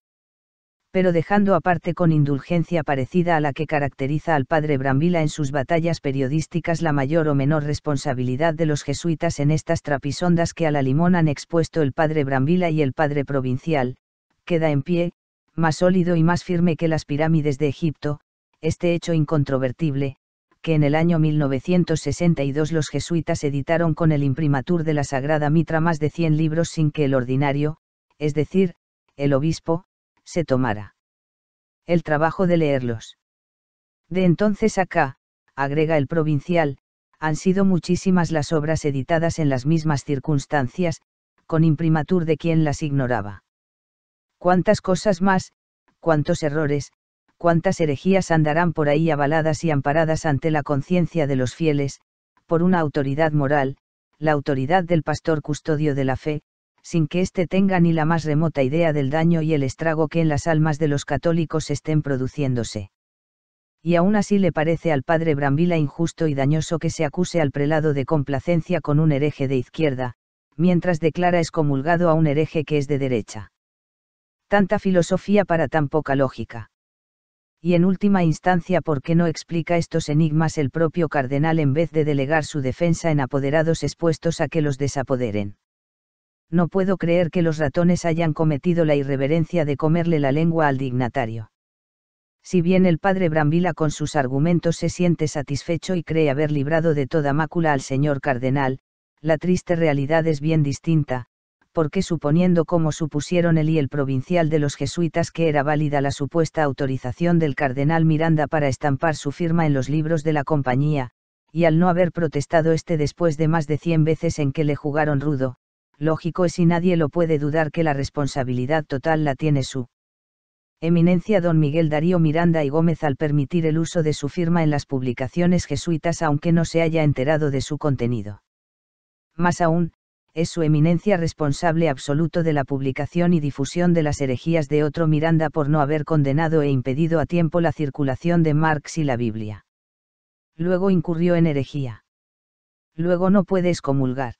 Pero dejando aparte con indulgencia parecida a la que caracteriza al padre Brambilla en sus batallas periodísticas la mayor o menor responsabilidad de los jesuitas en estas trapisondas que a la limón han expuesto el padre Brambilla y el padre provincial, queda en pie, más sólido y más firme que las pirámides de Egipto, este hecho incontrovertible, que en el año 1962 los jesuitas editaron con el imprimatur de la Sagrada Mitra más de 100 libros sin que el ordinario, es decir, el obispo, se tomara el trabajo de leerlos. De entonces acá, agrega el provincial, han sido muchísimas las obras editadas en las mismas circunstancias, con imprimatur de quien las ignoraba. Cuántas cosas más, cuántos errores, cuántas herejías andarán por ahí avaladas y amparadas ante la conciencia de los fieles, por una autoridad moral, la autoridad del pastor custodio de la fe, sin que éste tenga ni la más remota idea del daño y el estrago que en las almas de los católicos estén produciéndose. Y aún así le parece al padre Brambilla injusto y dañoso que se acuse al prelado de complacencia con un hereje de izquierda, mientras declara excomulgado a un hereje que es de derecha. Tanta filosofía para tan poca lógica. Y en última instancia, ¿por qué no explica estos enigmas el propio cardenal en vez de delegar su defensa en apoderados expuestos a que los desapoderen? No puedo creer que los ratones hayan cometido la irreverencia de comerle la lengua al dignatario. Si bien el padre Brambilla con sus argumentos se siente satisfecho y cree haber librado de toda mácula al señor cardenal, la triste realidad es bien distinta, porque suponiendo como supusieron él y el provincial de los jesuitas que era válida la supuesta autorización del cardenal Miranda para estampar su firma en los libros de la compañía, y al no haber protestado este después de más de 100 veces en que le jugaron rudo, lógico es y nadie lo puede dudar que la responsabilidad total la tiene su Eminencia don Miguel Darío Miranda y Gómez al permitir el uso de su firma en las publicaciones jesuitas aunque no se haya enterado de su contenido. Más aún, es su eminencia responsable absoluto de la publicación y difusión de las herejías de otro Miranda por no haber condenado e impedido a tiempo la circulación de Marx y la Biblia. Luego incurrió en herejía. Luego no puede excomulgar.